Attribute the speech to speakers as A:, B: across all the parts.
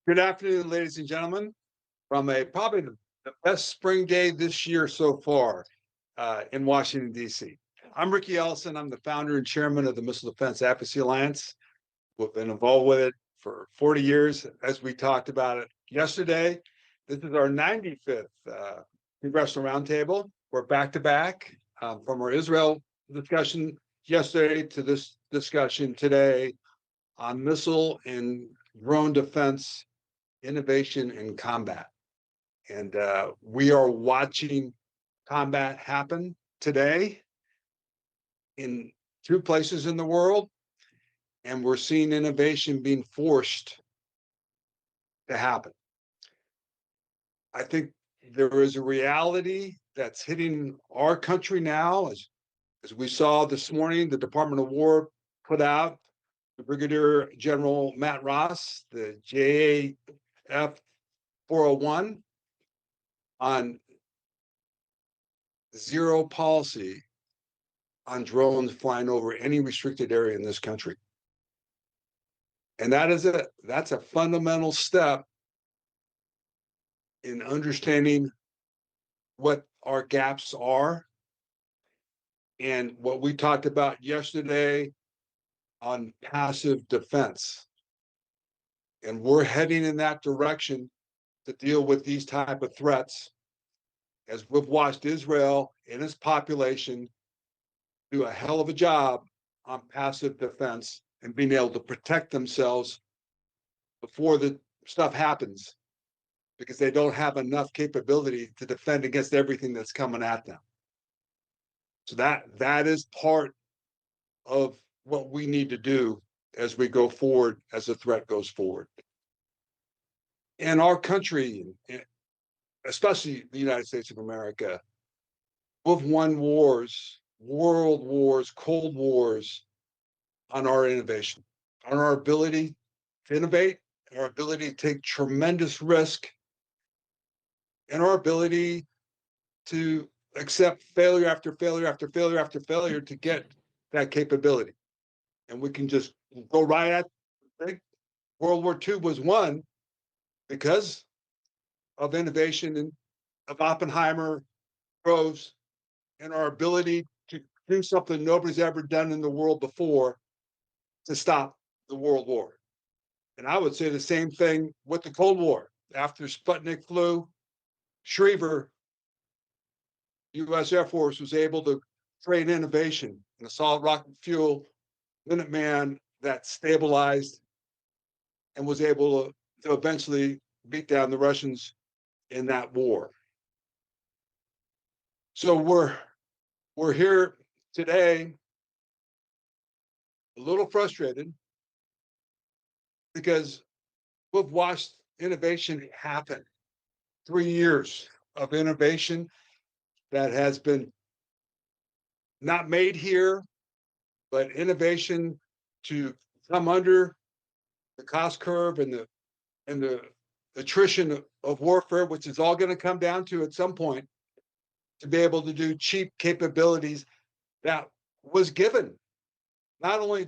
A: Good afternoon, ladies and gentlemen, from probably the best spring day this year so far in Washington, D.C. I'm Riki Ellison. I'm the founder and chairman of the Missile Defense Advocacy Alliance. We've been involved with it for 40 years, as we talked about it yesterday. This is our 95th congressional roundtable. We're back to back from our Israel discussion yesterday to this discussion today on missile and drone defense innovation in combat. And we are watching combat happen today in two places in the world, and we're seeing innovation being forced to happen. I think there is a reality that's hitting our country now, as we saw this morning, the Department of War put out the Brigadier General Matt Ross, the JAF 401, on zero policy on drones flying over any restricted area in this country. And that's a fundamental step in understanding what our gaps are and what we talked about yesterday on passive defense. And we're heading in that direction to deal with these type of threats, as we've watched Israel and its population do a hell of a job on passive defense and being able to protect themselves before the stuff happens, because they don't have enough capability to defend against everything that's coming at them. So that is part of what we need to do as we go forward, as the threat goes forward. In our country, especially the United States of America, we've won wars, world wars, cold wars, on our innovation, on our ability to innovate, our ability to take tremendous risk, and our ability to accept failure after failure after failure after failure to get that capability. And we can just go right at, I think World War II was won because of innovation and of Oppenheimer, Groves, and our ability to do something nobody's ever done in the world before to stop the World War. And I would say the same thing with the Cold War. After Sputnik flew, Schriever, U.S. Air Force, was able to train innovation in a solid rocket fuel Minuteman that stabilized and was able to eventually beat down the Russians in that war. So we're here today a little frustrated because we've watched innovation happen. 3 years of innovation that has been not made here, but innovation to come under the cost curve and the attrition of warfare, which is all going to come down to at some point, to be able to do cheap capabilities that was given not only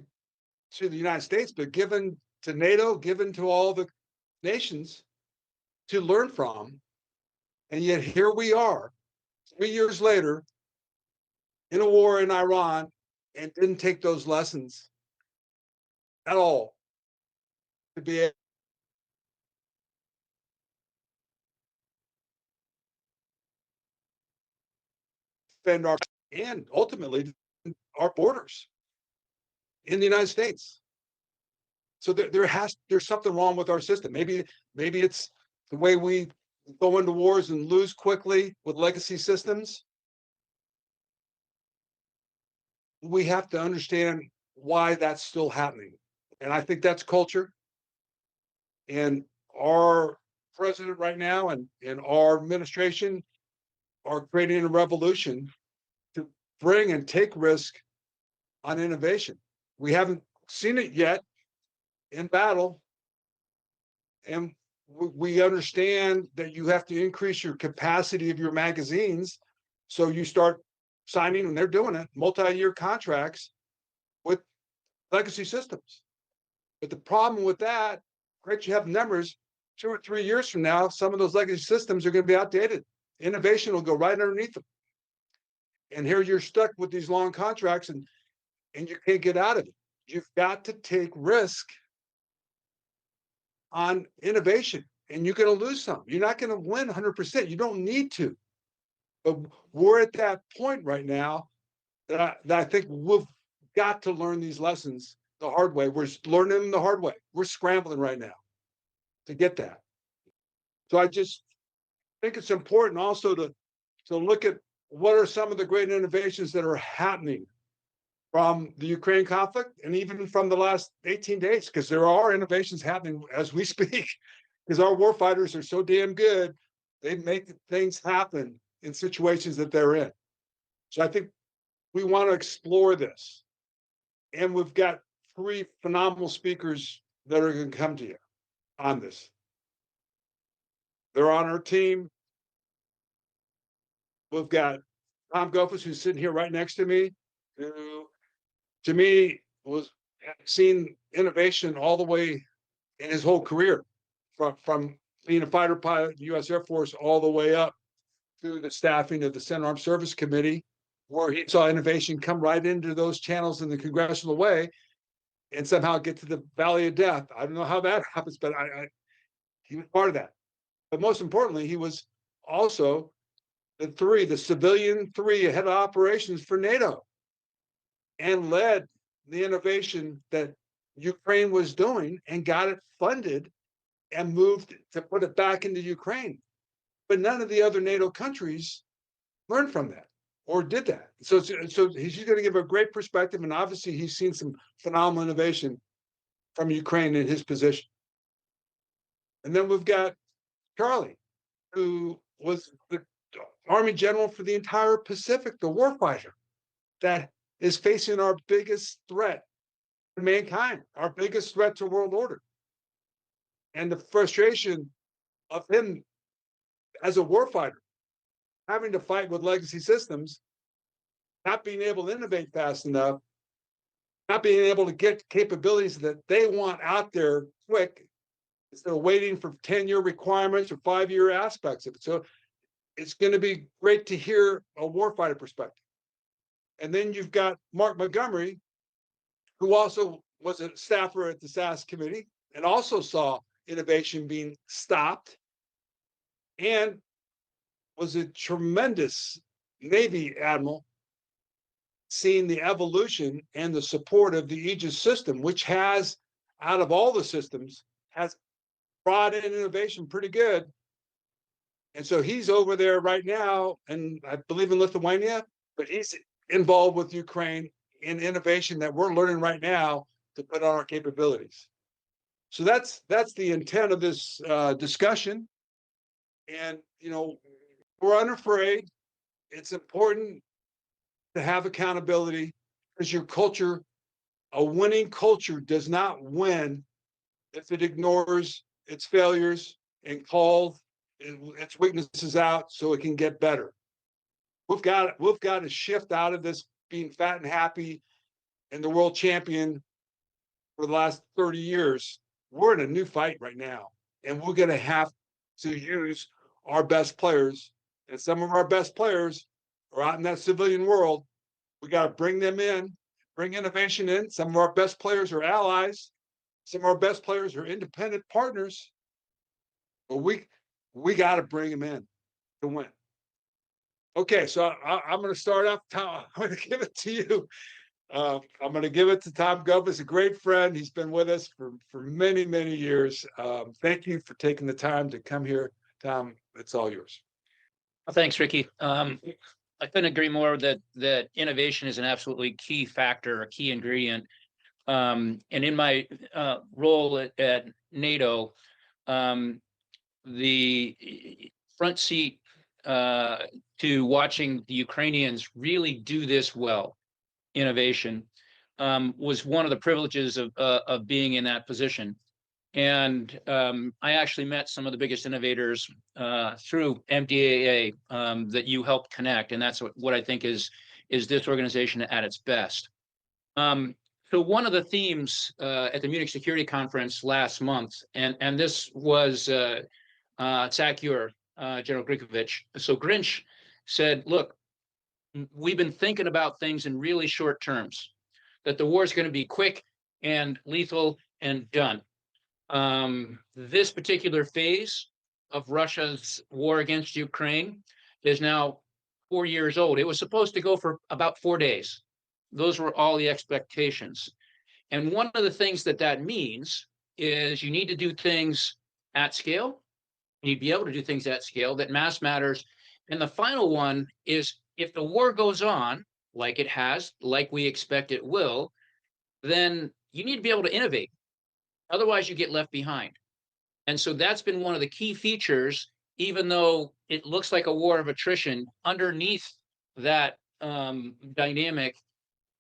A: to the United States, but given to NATO, given to all the nations to learn from. And yet here we are 3 years later in a war in Iran, and didn't take those lessons at all to be able to defend our, and ultimately our borders in the United States. So there's something wrong with our system. Maybe it's the way we go into wars and lose quickly with legacy systems. We have to understand why that's still happening. And I think that's culture. And our president right now and our administration are creating a revolution to bring and take risk on innovation. We haven't seen it yet in battle. And we understand that you have to increase your capacity of your magazines. So you start signing, and they're doing it, multi-year contracts with legacy systems. But the problem with that, great, you have numbers, 2 or 3 years from now, some of those legacy systems are going to be outdated. Innovation will go right underneath them. And here you're stuck with these long contracts and you can't get out of it. You've got to take risk on innovation, and you're going to lose some. You're not going to win 100%. You don't need to. But we're at that point right now that I think we've got to learn these lessons the hard way. We're learning them the hard way. We're scrambling right now to get that. So I just think it's important also to look at what are some of the great innovations that are happening from the Ukraine conflict and even from the last 18 days, because there are innovations happening as we speak, because our warfighters are so damn good. They make things happen in situations that they're in. So I think we want to explore this. And we've got 3 phenomenal speakers that are going to come to you on this. They're on our team. We've got Tom Goffus, who's sitting here right next to me, who to me was seen innovation all the way in his whole career, from being a fighter pilot in the U.S. Air Force all the way up through the staffing of the Senate Armed Service Committee, where he saw innovation come right into those channels in the congressional way and somehow get to the valley of death. I don't know how that happens, but he was part of that. But most importantly, he was also the civilian 3 head of operations for NATO, and led the innovation that Ukraine was doing and got it funded and moved to put it back into Ukraine. But none of the other NATO countries learned from that or did that. So he's going to give a great perspective, and obviously he's seen some phenomenal innovation from Ukraine in his position. And then we've got Charlie, who was the Army general for the entire Pacific, the warfighter that is facing our biggest threat to mankind, our biggest threat to world order. And the frustration of him as a warfighter, having to fight with legacy systems, not being able to innovate fast enough, not being able to get capabilities that they want out there quick, instead of waiting for 10-year requirements or 5-year aspects of it. So it's going to be great to hear a warfighter perspective. And then you've got Mark Montgomery, who also was a staffer at the SAS committee and also saw innovation being stopped, and was a tremendous Navy admiral, seeing the evolution and the support of the Aegis system, which has, out of all the systems, has brought in innovation pretty good. And so he's over there right now, and I believe in Lithuania, but he's involved with Ukraine in innovation that we're learning right now to put on our capabilities. So that's the intent of this discussion. And, we're unafraid. It's important to have accountability, because your culture, a winning culture, does not win if it ignores its failures and calls its weaknesses out so it can get better. We've got to shift out of this being fat and happy and the world champion for the last 30 years. We're in a new fight right now, and we're going to have to use our best players. And some of our best players are out in that civilian world. We got to bring them in, bring innovation in. Some of our best players are allies. Some of our best players are independent partners. But we got to bring them in to win. Okay, so I'm going to start off. Tom, I'm going to give it to you. I'm going to give it to Tom Goffus, a great friend. He's been with us for many, many years. Thank you for taking the time to come here, Tom. It's all yours.
B: Well, thanks, Riki. I couldn't agree more that innovation is an absolutely key factor, a key ingredient. And in my role at NATO, the front seat to watching the Ukrainians really do this well, innovation, was one of the privileges of being in that position. And I actually met some of the biggest innovators through MDAA that you helped connect, and that's what I think is this organization at its best. So one of the themes at the Munich Security Conference last month, and this was SACEUR, General Grinkovich. So Grinch said, look, we've been thinking about things in really short terms, that the war is going to be quick and lethal and done. This particular phase of Russia's war against Ukraine is now 4 years old. It was supposed to go for about 4 days. Those were all the expectations. And one of the things that that means is you need to do things at scale. You need to be able to do things at scale, that mass matters. And the final one is, if the war goes on, like it has, like we expect it will, then you need to be able to innovate. Otherwise, you get left behind. And so that's been one of the key features, even though it looks like a war of attrition, underneath that dynamic,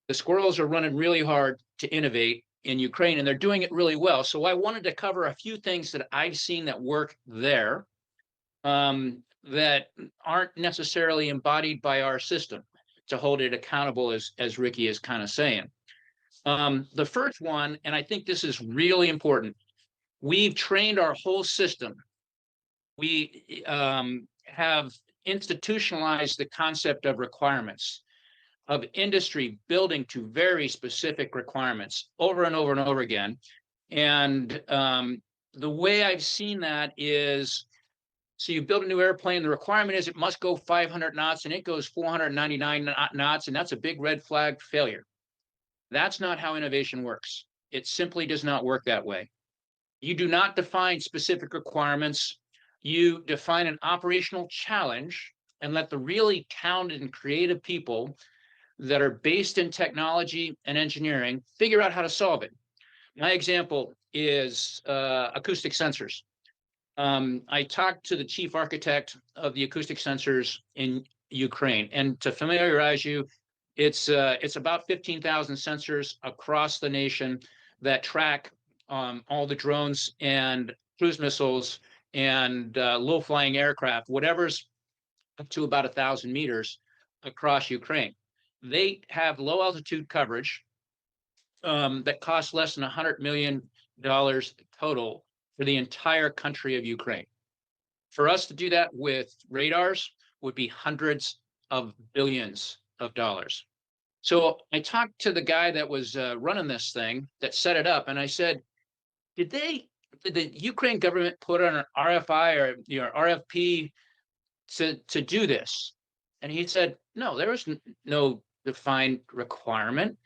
B: the squirrels are running really hard to innovate in Ukraine, and they're doing it really well. So I wanted to cover a few things that I've seen that work there that aren't necessarily embodied by our system, to hold it accountable, as Riki is kind of saying. The first one, and I think this is really important, we've trained our whole system. We have institutionalized the concept of requirements, of industry building to very specific requirements over and over and over again. And the way I've seen that is, so you build a new airplane, the requirement is it must go 500 knots, and it goes 499 knots, and that's a big red flag failure. That's not how innovation works. It simply does not work that way. You do not define specific requirements. You define an operational challenge and let the really talented and creative people that are based in technology and engineering figure out how to solve it. My example is acoustic sensors. I talked to the chief architect of the acoustic sensors in Ukraine, and to familiarize you, it's about 15,000 sensors across the nation that track all the drones and cruise missiles and low-flying aircraft, whatever's up to about 1,000 meters across Ukraine. They have low-altitude coverage that costs less than $100 million total for the entire country of Ukraine. For us to do that with radars would be hundreds of billions of dollars. So I talked to the guy that was running this thing, that set it up, and I said, did the Ukraine government put on an RFI or RFP to do this? And he said, no, there was no defined requirement.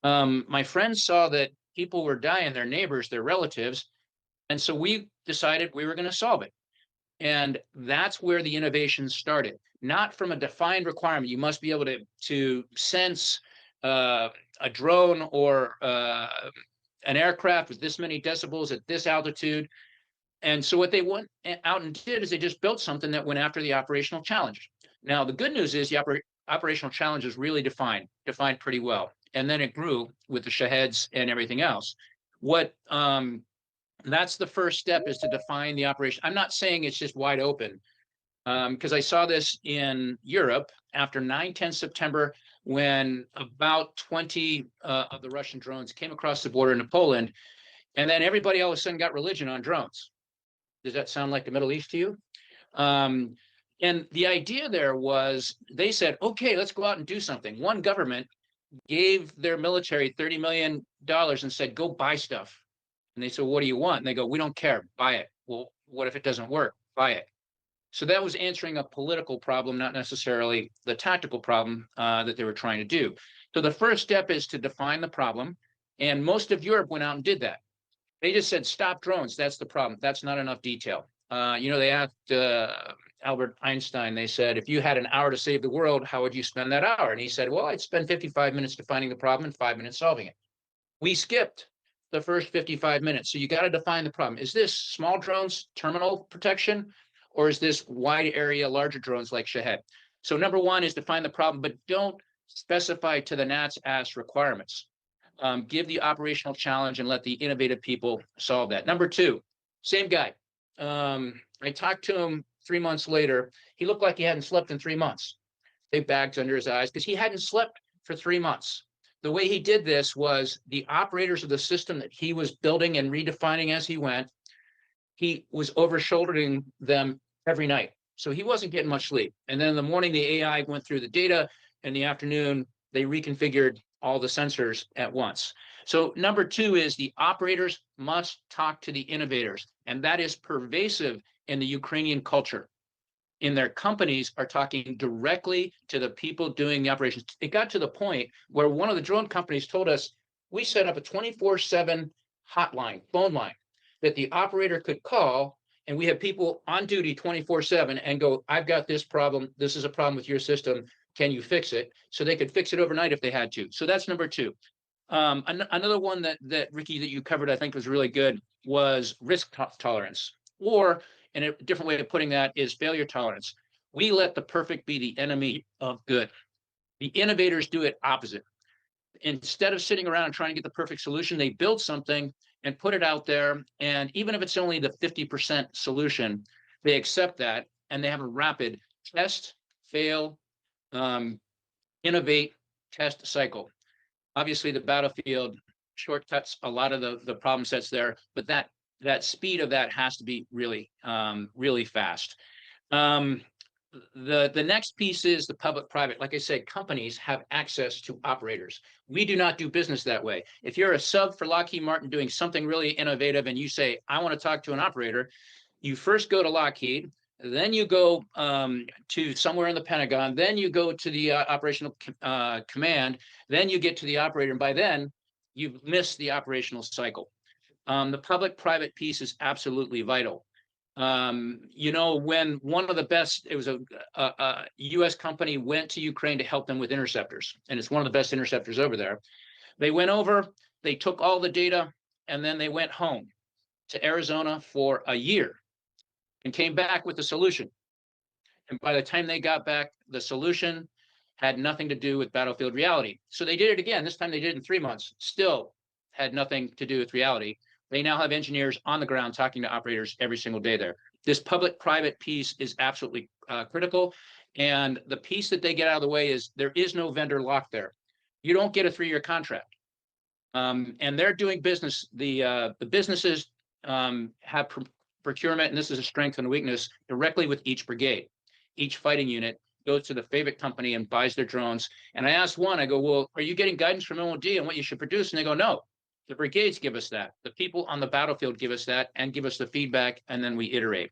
B: My friends saw that people were dying, their neighbors, their relatives, and so we decided we were going to solve it. And that's where the innovation started, not from a defined requirement. You must be able to sense a drone or an aircraft with this many decibels at this altitude. And so what they went out and did is they just built something that went after the operational challenge. Now, the good news is the operational challenge is really defined pretty well. And then it grew with the Shaheds and everything else. That's the first step, is to define the operation. I'm not saying it's just wide open, because I saw this in Europe after 9/10 September, when about 20 of the Russian drones came across the border into Poland, and then everybody all of a sudden got religion on drones. Does that sound like the Middle East to you? And the idea there was, they said, okay, let's go out and do something. One government gave their military $30 million and said, go buy stuff. And they said, what do you want? And they go, we don't care, buy it. Well, what if it doesn't work? Buy it. So that was answering a political problem, not necessarily the tactical problem that they were trying to do. So the first step is to define the problem. And most of Europe went out and did that. They just said, stop drones. That's the problem. That's not enough detail. They asked Albert Einstein, they said, if you had an hour to save the world, how would you spend that hour? And he said, well, I'd spend 55 minutes defining the problem and 5 minutes solving it. We skipped the first 55 minutes. So you got to define the problem. Is this small drones, terminal protection, or is this wide area, larger drones like Shahed? So number one is define the problem, but don't specify to the gnat's ass requirements. Give the operational challenge and let the innovative people solve that. Number two, same guy. I talked to him 3 months later. He looked like he hadn't slept in 3 months. Big bags under his eyes because he hadn't slept for 3 months. the way he did this was the operators of the system that he was building and redefining as he went, he was over-shouldering them every night. So he wasn't getting much sleep. And then in the morning, the AI went through the data. In the afternoon, they reconfigured all the sensors at once. So number two is the operators must talk to the innovators. And that is pervasive in the Ukrainian culture. In their companies are talking directly to the people doing the operations. It got to the point where one of the drone companies told us, we set up a 24/7 hotline, phone line, that the operator could call, and we have people on duty 24/7 and go, I've got this problem. This is a problem with your system. Can you fix it? So they could fix it overnight if they had to. So that's number two. Another one that Riki, that you covered, I think was really good, was risk tolerance, or and a different way of putting that is failure tolerance. We let the perfect be the enemy of good. The innovators do it opposite. Instead of sitting around and trying to get the perfect solution, they build something and put it out there. And even if it's only the 50% solution, they accept that and they have a rapid test, fail, innovate, test cycle. Obviously, the battlefield shortcuts a lot of the problem sets there, but that speed of that has to be really, really fast. The next piece is the public-private. Like I said, companies have access to operators. We do not do business that way. If you're a sub for Lockheed Martin doing something really innovative and you say, I want to talk to an operator, you first go to Lockheed, then you go to somewhere in the Pentagon, then you go to the operational command, then you get to the operator, and by then, you've missed the operational cycle. The public-private piece is absolutely vital. You know, when one of the best, it was a U.S. company went to Ukraine to help them with interceptors, and it's one of the best interceptors over there. They went over, they took all the data, and then they went home to Arizona for a year and came back with the solution. And by the time they got back, the solution had nothing to do with battlefield reality. So they did it again. This time they did it in 3 months, still had nothing to do with reality. They now have engineers on the ground talking to operators every single day there. This public-private piece is absolutely critical. And the piece that they get out of the way is there is no vendor lock there. You don't get a 3-year contract. And they're doing business. The businesses have procurement, and this is a strength and a weakness, directly with each brigade. Each fighting unit goes to the favorite company and buys their drones. And I asked one, I go, well, are you getting guidance from MOD on what you should produce? And they go, no. The brigades give us that. The people on the battlefield give us that and give us the feedback, and then we iterate.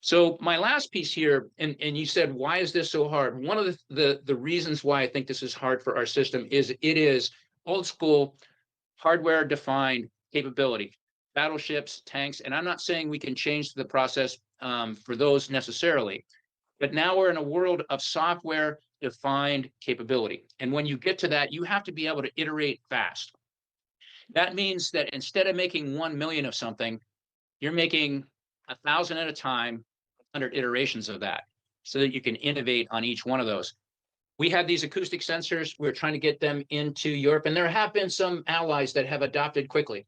B: So my last piece here, and you said, why is this so hard? One of the reasons why I think this is hard for our system is it is old school, hardware-defined capability. Battleships, tanks, and I'm not saying we can change the process for those necessarily, but now we're in a world of software-defined capability. And when you get to that, you have to be able to iterate fast. That means that instead of making 1 million of something, you're making 1,000 at a time, 100 iterations of that, so that you can innovate on each one of those. We have these acoustic sensors. We're trying to get them into Europe, and there have been some allies that have adopted quickly.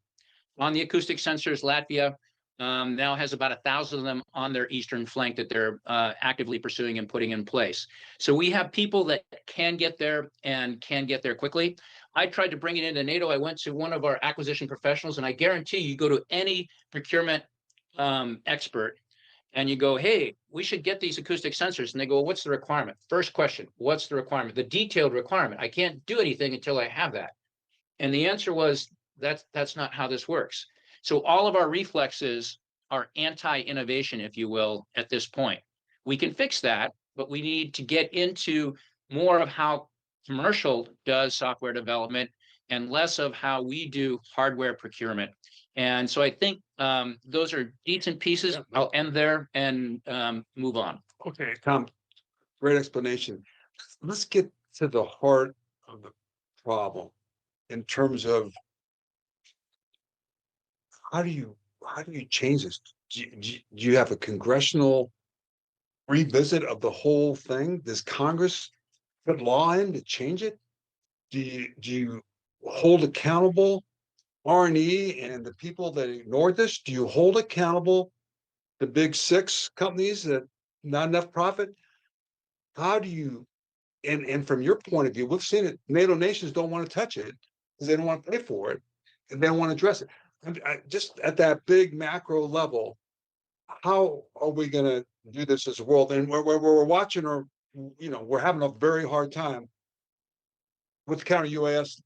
B: On the acoustic sensors, Latvia now has about 1,000 of them on their eastern flank that they're actively pursuing and putting in place. So we have people that can get there and can get there quickly. I tried to bring it into NATO. I went to one of our acquisition professionals, and I guarantee you go to any procurement expert and you go, hey, we should get these acoustic sensors. And they go, well, what's the requirement? First question, what's the requirement? The detailed requirement. I can't do anything until I have that. And the answer was, that's not how this works. So all of our reflexes are anti-innovation, if you will, at this point. We can fix that, but we need to get into more of how commercial does software development and less of how we do hardware procurement. And so I think those are decent pieces. I'll end there and move on.
A: Okay, Tom, great explanation. Let's get to the heart of the problem in terms of how do you change this? Do you have a congressional revisit of the whole thing? Does Congress put law in to change it? Do you hold accountable R&E and the people that ignored this? Do you hold accountable the big 6 companies that not enough profit? How do you and from your point of view, we've seen it. NATO nations don't want to touch it because they don't want to pay for it, and they don't want to address it. Just at that big macro level, how are we going to do this as a world? And we're watching, or we're having a very hard time with counter UAS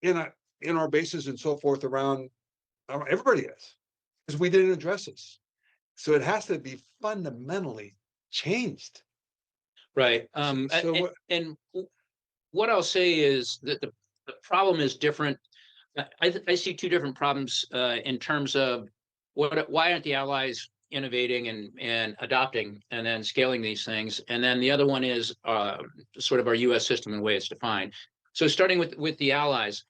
A: in our bases and so forth around. Everybody is, because we didn't address this. So it has to be fundamentally changed.
B: Right.
A: So
B: and what I'll say is that the problem is different. I see two different problems in terms of why aren't the allies innovating and adopting and then scaling these things? And then the other one is sort of our U.S. system and the way it's defined. So starting with the allies,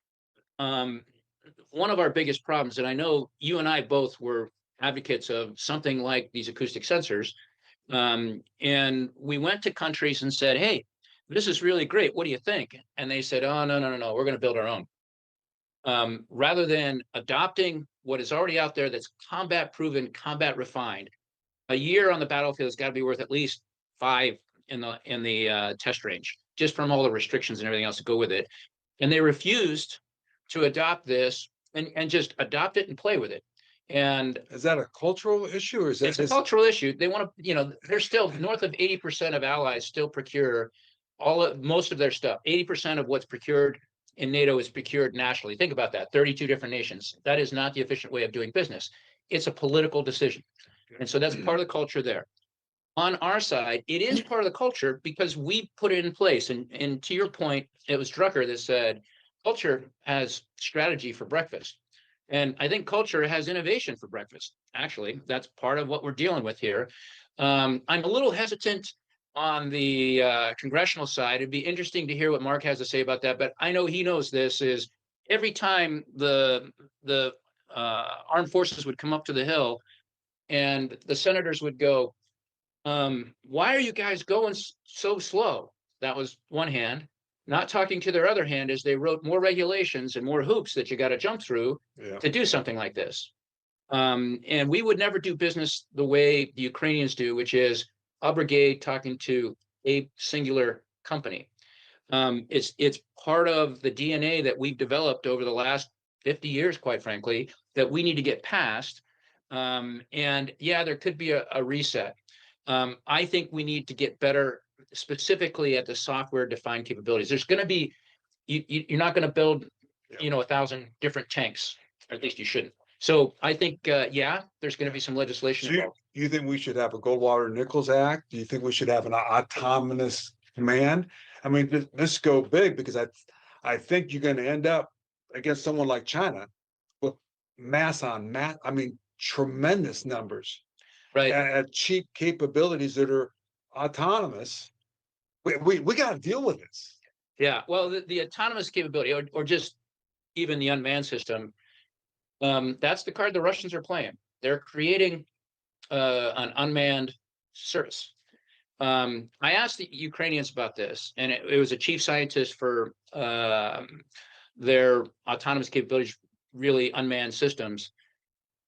B: one of our biggest problems, and I know you and I both were advocates of something like these acoustic sensors, and we went to countries and said, hey, this is really great. What do you think? And they said, oh, no, we're going to build our own. Rather than adopting what is already out there that's combat proven, combat refined, a year on the battlefield has got to be worth at least 5 in the test range, just from all the restrictions and everything else that go with it. And they refused to adopt this and just adopt it and play with it. And
A: is that a cultural issue, or is that
B: it's a cultural issue? They want to, there's still north of 80% of allies still procure most of their stuff. 80% of what's procured in NATO is procured nationally. Think about that, 32 different nations. That is not the efficient way of doing business. It's a political decision. And so that's part of the culture there. On our side, it is part of the culture because we put it in place. And to your point, it was Drucker that said, culture has strategy for breakfast. And I think culture has innovation for breakfast. Actually, that's part of what we're dealing with here. I'm a little hesitant on the congressional side. It'd be interesting to hear what Mark has to say about that. But I know he knows this is every time the armed forces would come up to the Hill and the senators would go, why are you guys going so slow? That was one hand. Not talking to their other hand is they wrote more regulations and more hoops that you got to jump through to do something like this. And we would never do business the way the Ukrainians do, which is a brigade talking to a singular company. It's part of the DNA that we've developed over the last 50 years, quite frankly, that we need to get past. And yeah, there could be a reset. I think we need to get better specifically at the software defined capabilities. There's going to be, you're not going to build, 1,000 different tanks, or at least you shouldn't. So I think, yeah, there's going to be some legislation.
A: So you think we should have a Goldwater-Nichols Act? Do you think we should have an autonomous command? I mean, this go big because I think you're going to end up against someone like China with mass on mass. I mean, tremendous numbers,
B: right?
A: At cheap capabilities that are autonomous. We got to deal with this.
B: Yeah. Well, the autonomous capability, or just even the unmanned system, that's the card the Russians are playing. They're creating an unmanned service. I asked the Ukrainians about this, and it was a chief scientist for their autonomous capabilities, really unmanned systems,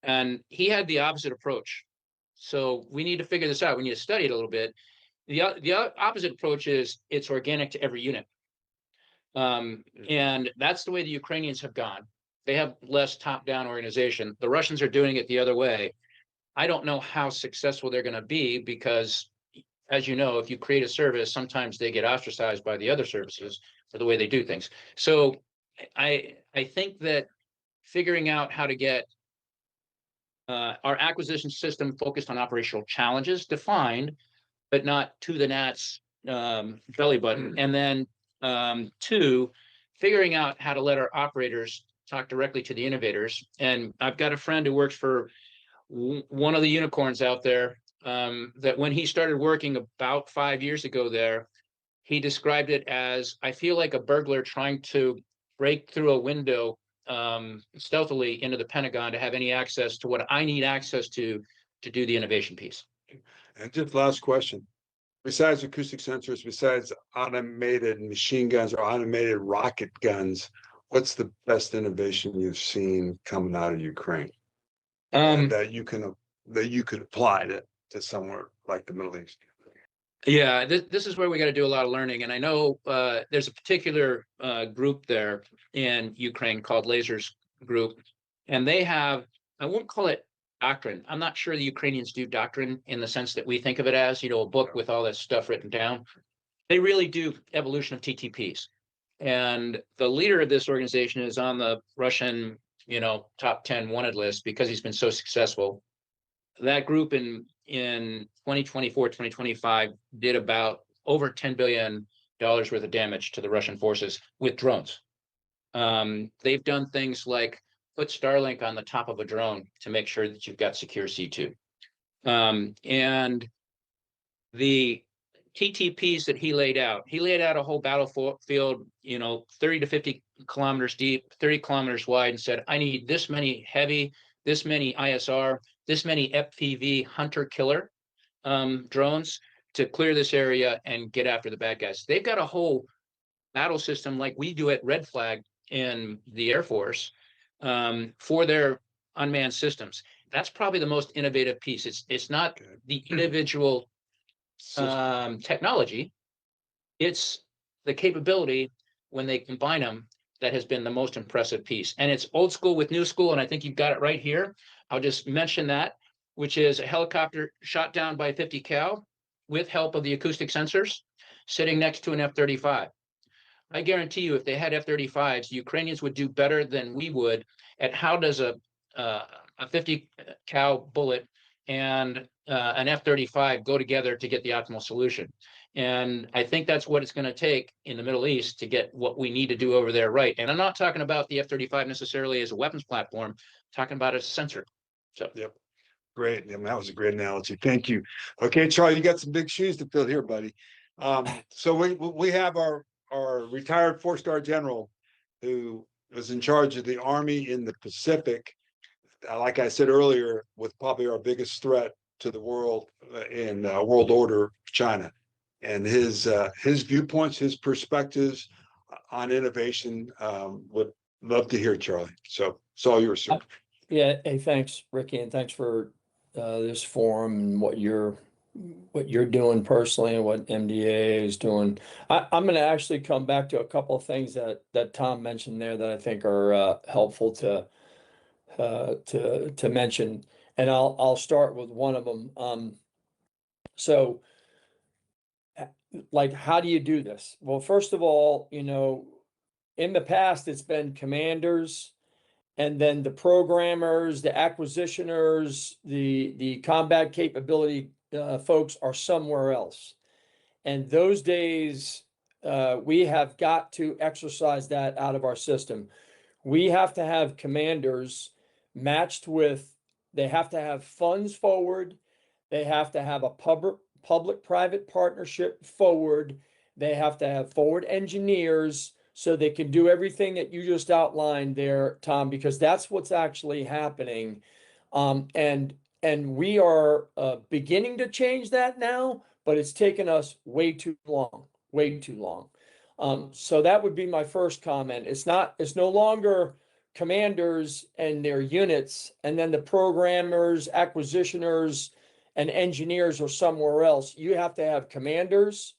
B: and he had the opposite approach. So we need to figure this out. We need to study it a little bit. The opposite approach is it's organic to every unit. And that's the way the Ukrainians have gone. They have less top-down organization. The Russians are doing it the other way. I don't know how successful they're going to be because, as you know, if you create a service, sometimes they get ostracized by the other services for the way they do things. So I think that figuring out how to get our acquisition system focused on operational challenges defined, but not to the gnat's belly button. And then 2, figuring out how to let our operators talk directly to the innovators. And I've got a friend who works for one of the unicorns out there that when he started working about 5 years ago there, he described it as, I feel like a burglar trying to break through a window stealthily into the Pentagon to have any access to what I need access to do the innovation piece.
A: And just last question. Besides acoustic sensors, besides automated machine guns or automated rocket guns, what's the best innovation you've seen coming out of Ukraine that you could apply to somewhere like the Middle East?
B: Yeah, this is where we got to do a lot of learning. And I know there's a particular group there in Ukraine called Lasers Group, and they have, I won't call it doctrine. I'm not sure the Ukrainians do doctrine in the sense that we think of it as, a book with all this stuff written down. They really do evolution of TTPs. And the leader of this organization is on the Russian, top 10 wanted list because he's been so successful. That group in 2024, 2025 did about over $10 billion worth of damage to the Russian forces with drones. They've done things like put Starlink on the top of a drone to make sure that you've got secure C2. And the TTPs that he laid out a whole battlefield, 30 to 50 kilometers deep, 30 kilometers wide, and said, I need this many heavy, this many ISR, this many FPV hunter killer drones to clear this area and get after the bad guys. They've got a whole battle system like we do at Red Flag in the Air Force for their unmanned systems. That's probably the most innovative piece. It's not the individual technology, it's the capability when they combine them that has been the most impressive piece. And it's old school with new school, and I think you've got it right here. I'll just mention that, which is a helicopter shot down by 50 cal with help of the acoustic sensors sitting next to an F-35. I guarantee you, if they had F-35s, the Ukrainians would do better than we would at how does a 50 cal bullet and an F-35 go together to get the optimal solution. And I think that's what it's going to take in the Middle East to get what we need to do over there right. And I'm not talking about the F-35 necessarily as a weapons platform, I'm talking about as a sensor. So
A: Yep. Great. Yeah, that was a great analogy. Thank you. Okay, Charlie, you got some big shoes to fill here, buddy. So we have our retired 4-star general who was in charge of the Army in the Pacific. Like I said earlier, with probably our biggest threat to the world in world order, China, and his viewpoints, his perspectives on innovation. Would love to hear, Charlie. So it's all yours, sir.
C: Yeah. Hey, thanks, Riki, and thanks for this forum and what you're doing personally and what MDAA is doing. I'm going to actually come back to a couple of things that Tom mentioned there that I think are helpful to mention, and I'll start with one of them. So, like, how do you do this? Well, first of all, in the past, it's been commanders, and then the programmers, the acquisitioners, the combat capability folks are somewhere else. And those days, we have got to exercise that out of our system. We have to have commanders matched with, they have to have funds forward, they have to have a public-private partnership forward, they have to have forward engineers, so they can do everything that you just outlined there, Tom, because that's what's actually happening. And we are beginning to change that now, but it's taken us way too long. So that would be my first comment. It's no longer commanders and their units, and then the programmers, acquisitioners, and engineers are somewhere else. You have to have commanders,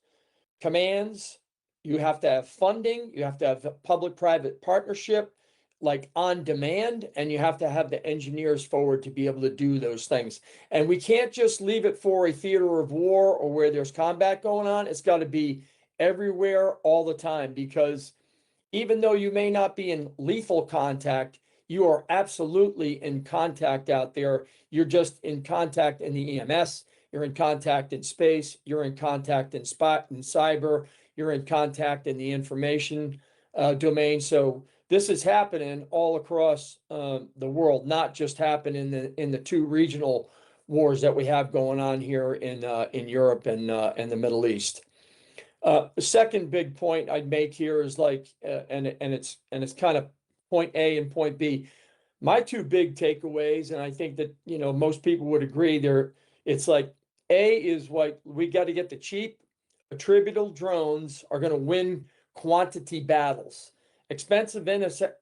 C: commands, you have to have funding, you have to have a public-private partnership, like on demand, and you have to have the engineers forward to be able to do those things. And we can't just leave it for a theater of war or where there's combat going on. It's got to be everywhere all the time, because even though you may not be in lethal contact, you are absolutely in contact out there. You're just in contact in the EMS, you're in contact in space, you're in contact in cyber, you're in contact in the information domain. So this is happening all across the world, not just happen in the two regional wars that we have going on here in Europe and the Middle East. The second big point I'd make here is and it's kind of point A and point B. My two big takeaways, and I think that most people would agree, it's like A is what we got to get the cheap attributable drones are going to win quantity battles. Expensive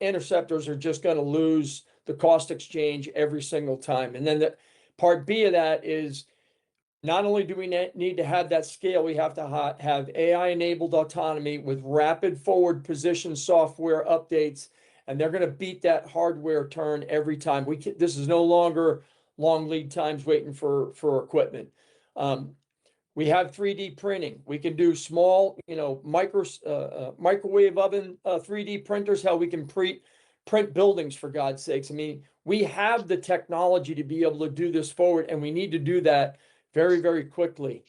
C: interceptors are just going to lose the cost exchange every single time. And then the part B of that is not only do we need to have that scale, we have to have AI-enabled autonomy with rapid forward position software updates, and they're going to beat that hardware turn every time. This is no longer long lead times waiting for equipment. We have 3D printing. We can do small, microwave oven 3D printers. How we can print buildings, for God's sakes. I mean, we have the technology to be able to do this forward, and we need to do that very, very quickly.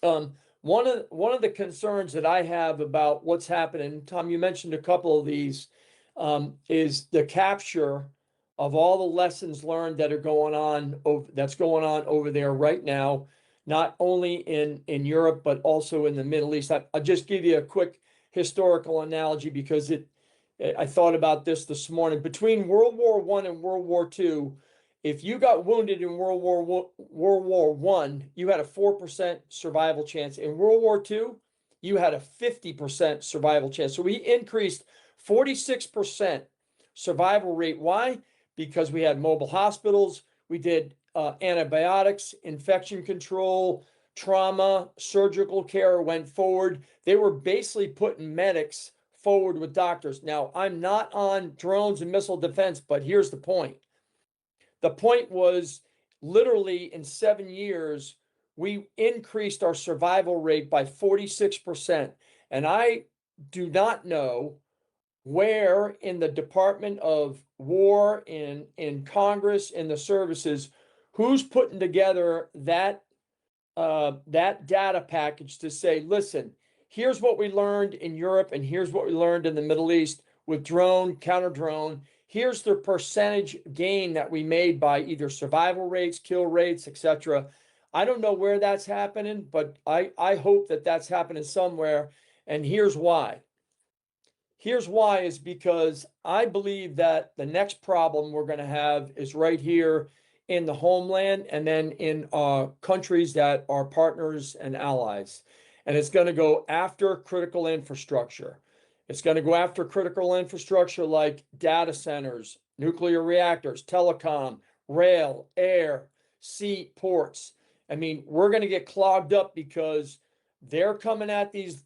C: One of the concerns that I have about what's happening, Tom, you mentioned a couple of these, is the capture of all the lessons learned that are going on over there right now, not only in Europe but also in the Middle East. I'll just give you a quick historical analogy because I thought about this morning. Between World War I and World War II, if you got wounded in World War I, you had a 4% survival chance. In World War II, you had a 50% survival chance. So we increased 46% survival rate. Why? Because we had mobile hospitals, we did antibiotics, infection control, trauma, surgical care went forward. They were basically putting medics forward with doctors. Now, I'm not on drones and missile defense, but here's the point. The point was literally in 7 years, we increased our survival rate by 46%. And I do not know where in the Department of War, in Congress, in the services, who's putting together that data package to say, listen, here's what we learned in Europe and here's what we learned in the Middle East with drone, counter drone. Here's the percentage gain that we made by either survival rates, kill rates, etc. I don't know where that's happening, but I hope that that's happening somewhere. And here's why. Here's why is because I believe that the next problem we're going to have is right here in the homeland and then in countries that are partners and allies. And it's going to go after critical infrastructure. It's going to go after critical infrastructure like data centers, nuclear reactors, telecom, rail, air, sea, ports. I mean, we're going to get clogged up because they're coming at these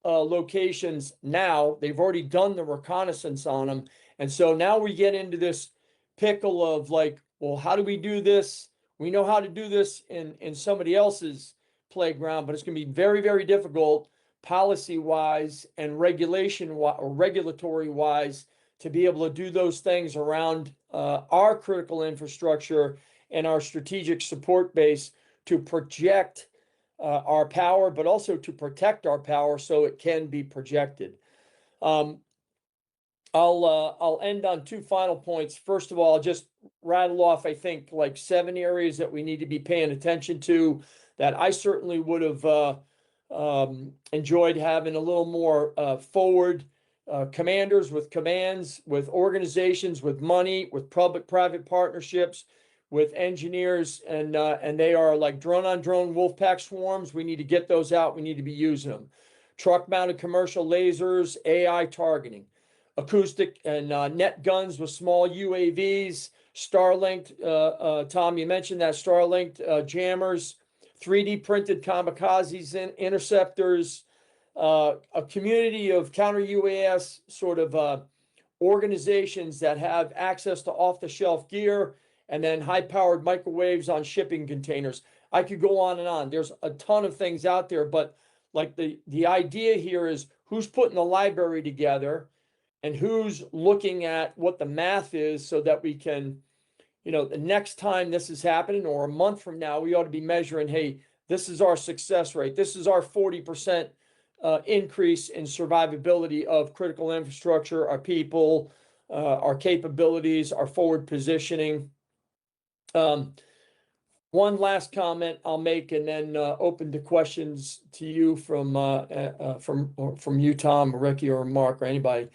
C: locations now. They've already done the reconnaissance on them. And so now we get into this pickle of like, well, how do we do this? We know how to do this in somebody else's playground, but it's going to be very, very difficult policy wise and regulatory wise to be able to do those things around our critical infrastructure and our strategic support base to project our power, but also to protect our power so it can be projected. I'll end on two final points. First of all, I'll just rattle off, I think, like 7 areas that we need to be paying attention to that I certainly would have enjoyed having a little more forward commanders with commands, with organizations, with money, with public-private partnerships, with engineers, and they are like drone-on-drone Wolfpack swarms. We need to get those out. We need to be using them. Truck-mounted commercial lasers, AI targeting, acoustic and net guns with small UAVs, Starlink. Tom, you mentioned that Starlink jammers, 3D printed kamikazes and interceptors, a community of counter UAS sort of organizations that have access to off-the-shelf gear, and then high-powered microwaves on shipping containers. I could go on and on. There's a ton of things out there, but like the idea here is who's putting the library together and who's looking at what the math is so that we can, the next time this is happening or a month from now, we ought to be measuring, hey, this is our success rate. This is our 40% increase in survivability of critical infrastructure, our people, our capabilities, our forward positioning. One last comment I'll make, and then open to questions to you from you, Tom, or Riki, or Mark, or anybody.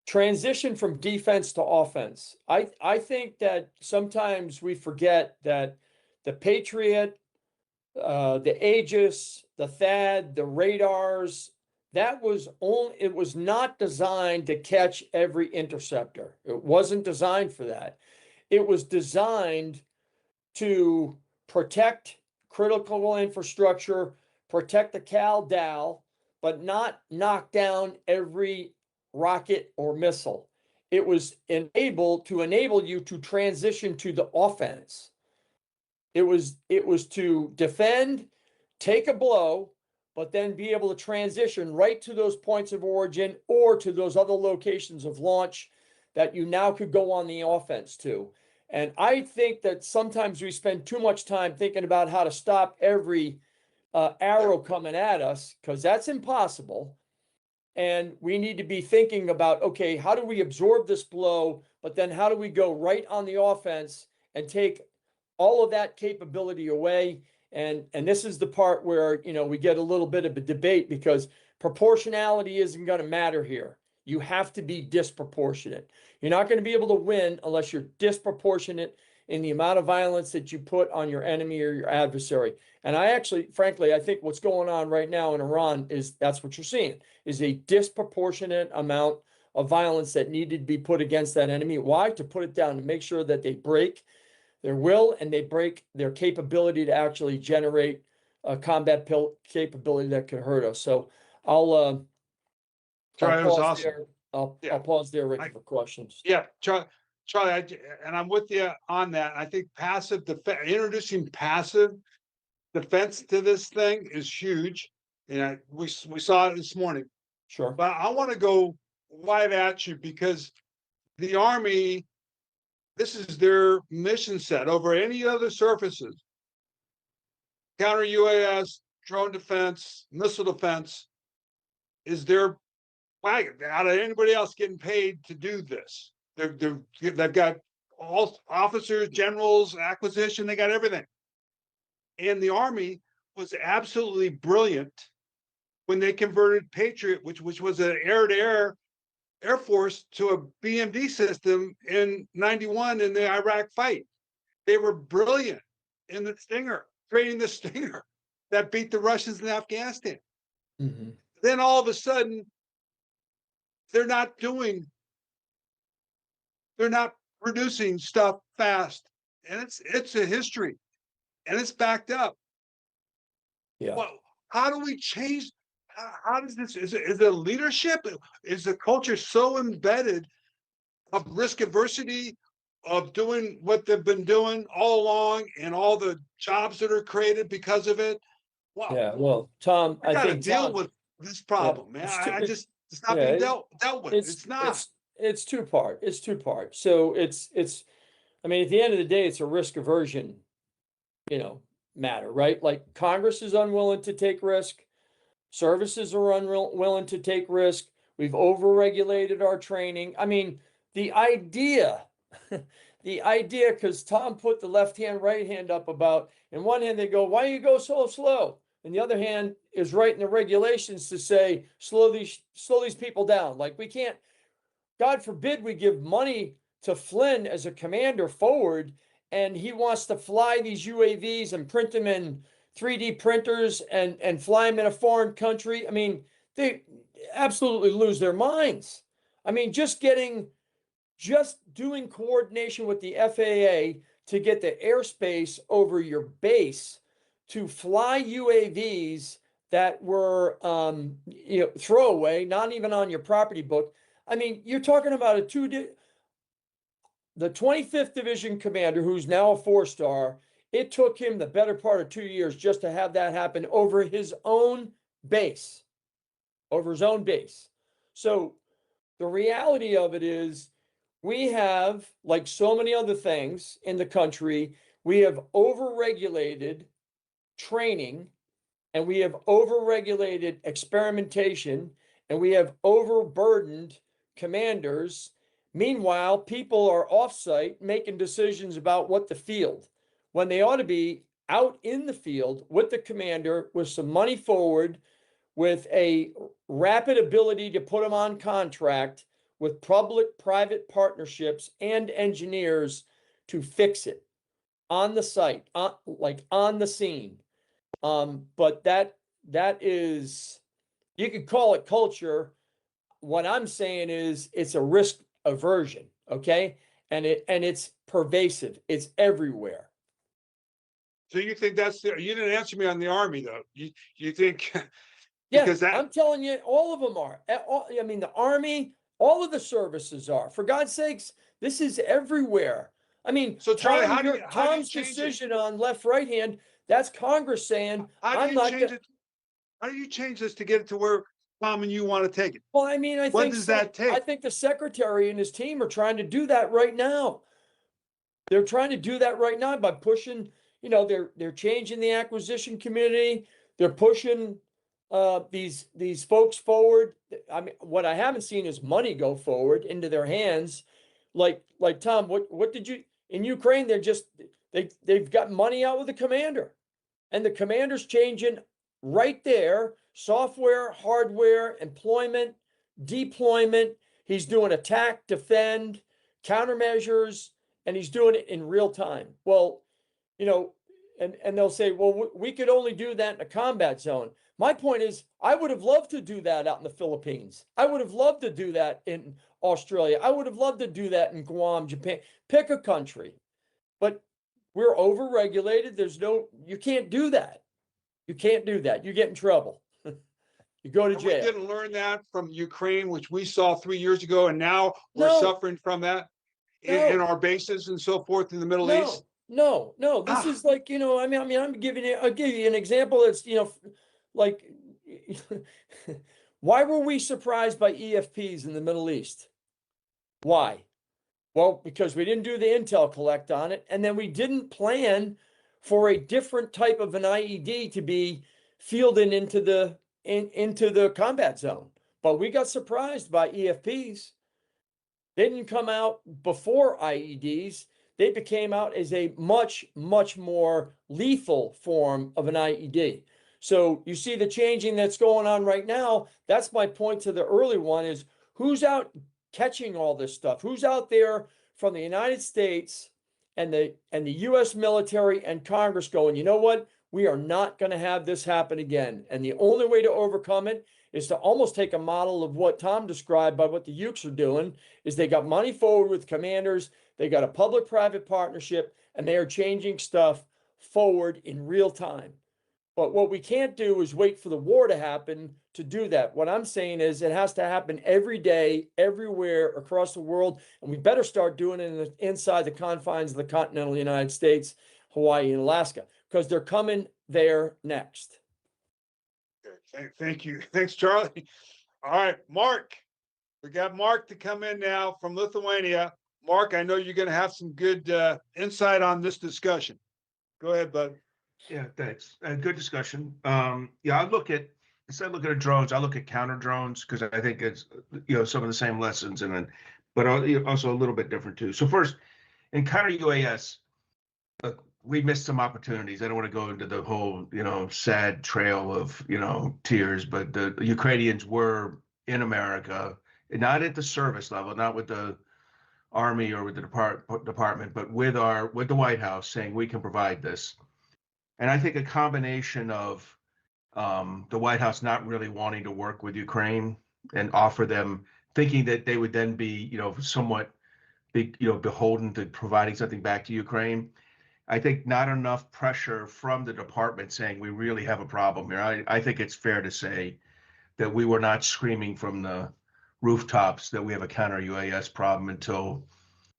C: Transition from defense to offense. I think that sometimes we forget that the Patriot, the Aegis, the THAAD, the radars, it was not designed to catch every interceptor. It wasn't designed for that. It was designed to protect critical infrastructure, protect the CalDAO, but not knock down every rocket or missile. It was to enable you to transition to the offense. It was to defend, take a blow, but then be able to transition right to those points of origin or to those other locations of launch that you now could go on the offense to. And I think that sometimes we spend too much time thinking about how to stop every arrow coming at us, because that's impossible. And we need to be thinking about, okay, how do we absorb this blow, but then how do we go right on the offense and take all of that capability away? And this is the part where, we get a little bit of a debate, because proportionality isn't going to matter here. You have to be disproportionate. You're not going to be able to win unless you're disproportionate in the amount of violence that you put on your enemy or your adversary. And frankly, I think what's going on right now in Iran that's what you're seeing, is a disproportionate amount of violence that needed to be put against that enemy. Why? To put it down, to make sure that they break their will and they break their capability to actually generate a combat capability that could hurt us. So I'll
A: Charlie, that was
C: pause
A: awesome.
C: there. I'll pause there, Ricky, for questions.
A: Yeah, Charlie, and I'm with you on that. I think introducing passive defense to this thing is huge. And we saw it this morning.
C: Sure.
A: But I want to go right at you, because the Army, this is their mission set over any other surfaces. Counter UAS, drone defense, missile defense is their wagon. Out of anybody else getting paid to do this. They've got all officers, generals, acquisition, they got everything. And the Army was absolutely brilliant when they converted Patriot, which was an air-to-air Air Force, to a BMD system in '91 in the Iraq fight. They were brilliant in the Stinger, creating the Stinger that beat the Russians in Afghanistan.
C: Mm-hmm.
A: Then all of a sudden, they're not producing stuff fast. And it's a history, and it's backed up.
C: Yeah.
A: Well, how do we change? How does this, is it leadership? Is the culture so embedded of risk adversity, of doing what they've been doing all along, and all the jobs that are created because of it? Wow.
C: Yeah. Well, Tom,
A: I gotta
C: think
A: deal with this problem, man. It's not being dealt with. It's not.
C: It's two part. So it's I mean, at the end of the day, it's a risk aversion, matter, right? Like, Congress is unwilling to take risk. Services are unwilling to take risk. We've overregulated our training. I mean, the idea, because Tom put the left hand, right hand up about, in one hand, they go, why do you go so slow? And the other hand is writing the regulations to say, slow these people down. Like, we can't, God forbid we give money to Flynn as a commander forward, and he wants to fly these UAVs and print them in 3D printers and fly them in a foreign country. I mean, they absolutely lose their minds. I mean, just doing coordination with the FAA to get the airspace over your base to fly UAVs that were, throwaway, not even on your property book. I mean, you're talking about the 25th Division commander, who's now a 4-star. It took him the better part of 2 years just to have that happen over his own base. So the reality of it is, we have, like so many other things in the country, we have overregulated training, and we have overregulated experimentation, and we have overburdened commanders. Meanwhile, people are offsite making decisions about what the field, when they ought to be out in the field with the commander, with some money forward, with a rapid ability to put them on contract, with public-private partnerships and engineers to fix it on the site, on the scene. But that is, you could call it culture. What I'm saying is, it's a risk aversion, okay? And it's pervasive. It's everywhere.
A: So you think you didn't answer me on the Army though. You think
C: Yeah,
A: because that
C: I'm telling you, all of them are. I mean, the Army, all of the services are. For God's sakes, this is everywhere. I mean,
A: so Charlie,
C: Tom,
A: how do you
C: Tom's
A: change it?
C: decision on left, right hand, that's Congress saying,
A: How do
C: I'm
A: you
C: not
A: change
C: gonna.
A: it? How do you change this to get it to where Tom and you want to take it?
C: Well, I mean,
A: What does that
C: I
A: take?
C: think the secretary and his team are trying to do that right now. They're trying to do that right now by pushing, they're changing the acquisition community. They're pushing these folks forward. I mean, what I haven't seen is money go forward into their hands. Like Tom, what did you in Ukraine? They've got money out with the commander, and the commander's changing right there, software, hardware, employment, deployment. He's doing attack, defend, countermeasures, and he's doing it in real time. Well, you know, and they'll say, well, we could only do that in a combat zone. My point is, I would have loved to do that out in the Philippines. I would have loved to do that in Australia. I would have loved to do that in Guam, Japan. Pick a country. But we're overregulated. You can't do that. You can't do that. You get in trouble. You go to
A: And we
C: jail.
A: didn't learn that from Ukraine, which we saw 3 years ago, and now we're
C: No.
A: suffering from that in our bases and so forth in the Middle East.
C: No. This
A: Ah.
C: is like, I'll give you an example that's, like, why were we surprised by EFPs in the Middle East? Why? Well, because we didn't do the intel collect on it, and then we didn't plan for a different type of an IED to be fielded into the combat zone. But we got surprised by EFPs. They didn't come out before IEDs. They became out as a much, much more lethal form of an IED. So you see the changing that's going on right now. That's my point to the early one is who's out catching all this stuff? Who's out there from the United States and the US military and Congress going, you know what? We are not going to have this happen again. And the only way to overcome it is to almost take a model of what Tom described by what the Ukes are doing is they got money forward with commanders, they got a public-private partnership, and they are changing stuff forward in real time. But what we can't do is wait for the war to happen to do that. What I'm saying is it has to happen every day, everywhere across the world, and we better start doing it inside the confines of the continental United States, Hawaii, and Alaska, because they're coming there next.
A: Okay, thank you. Thanks, Charlie. All right, Mark. We got Mark to come in now from Lithuania. Mark, I know you're going to have some good insight on this discussion. Go ahead, bud.
D: Yeah, thanks. Good discussion. Instead of looking at drones, I look at counter drones because I think it's some of the same lessons but also a little bit different too. So first, in counter UAS, we missed some opportunities. I don't want to go into the whole sad trail of tears, but the Ukrainians were in America, not at the service level, not with the Army or with the department, but with the White House saying we can provide this. And I think a combination of the White House not really wanting to work with Ukraine and offer them, thinking that they would then be, somewhat beholden to providing something back to Ukraine. I think not enough pressure from the department saying we really have a problem here. I think it's fair to say that we were not screaming from the rooftops that we have a counter UAS problem until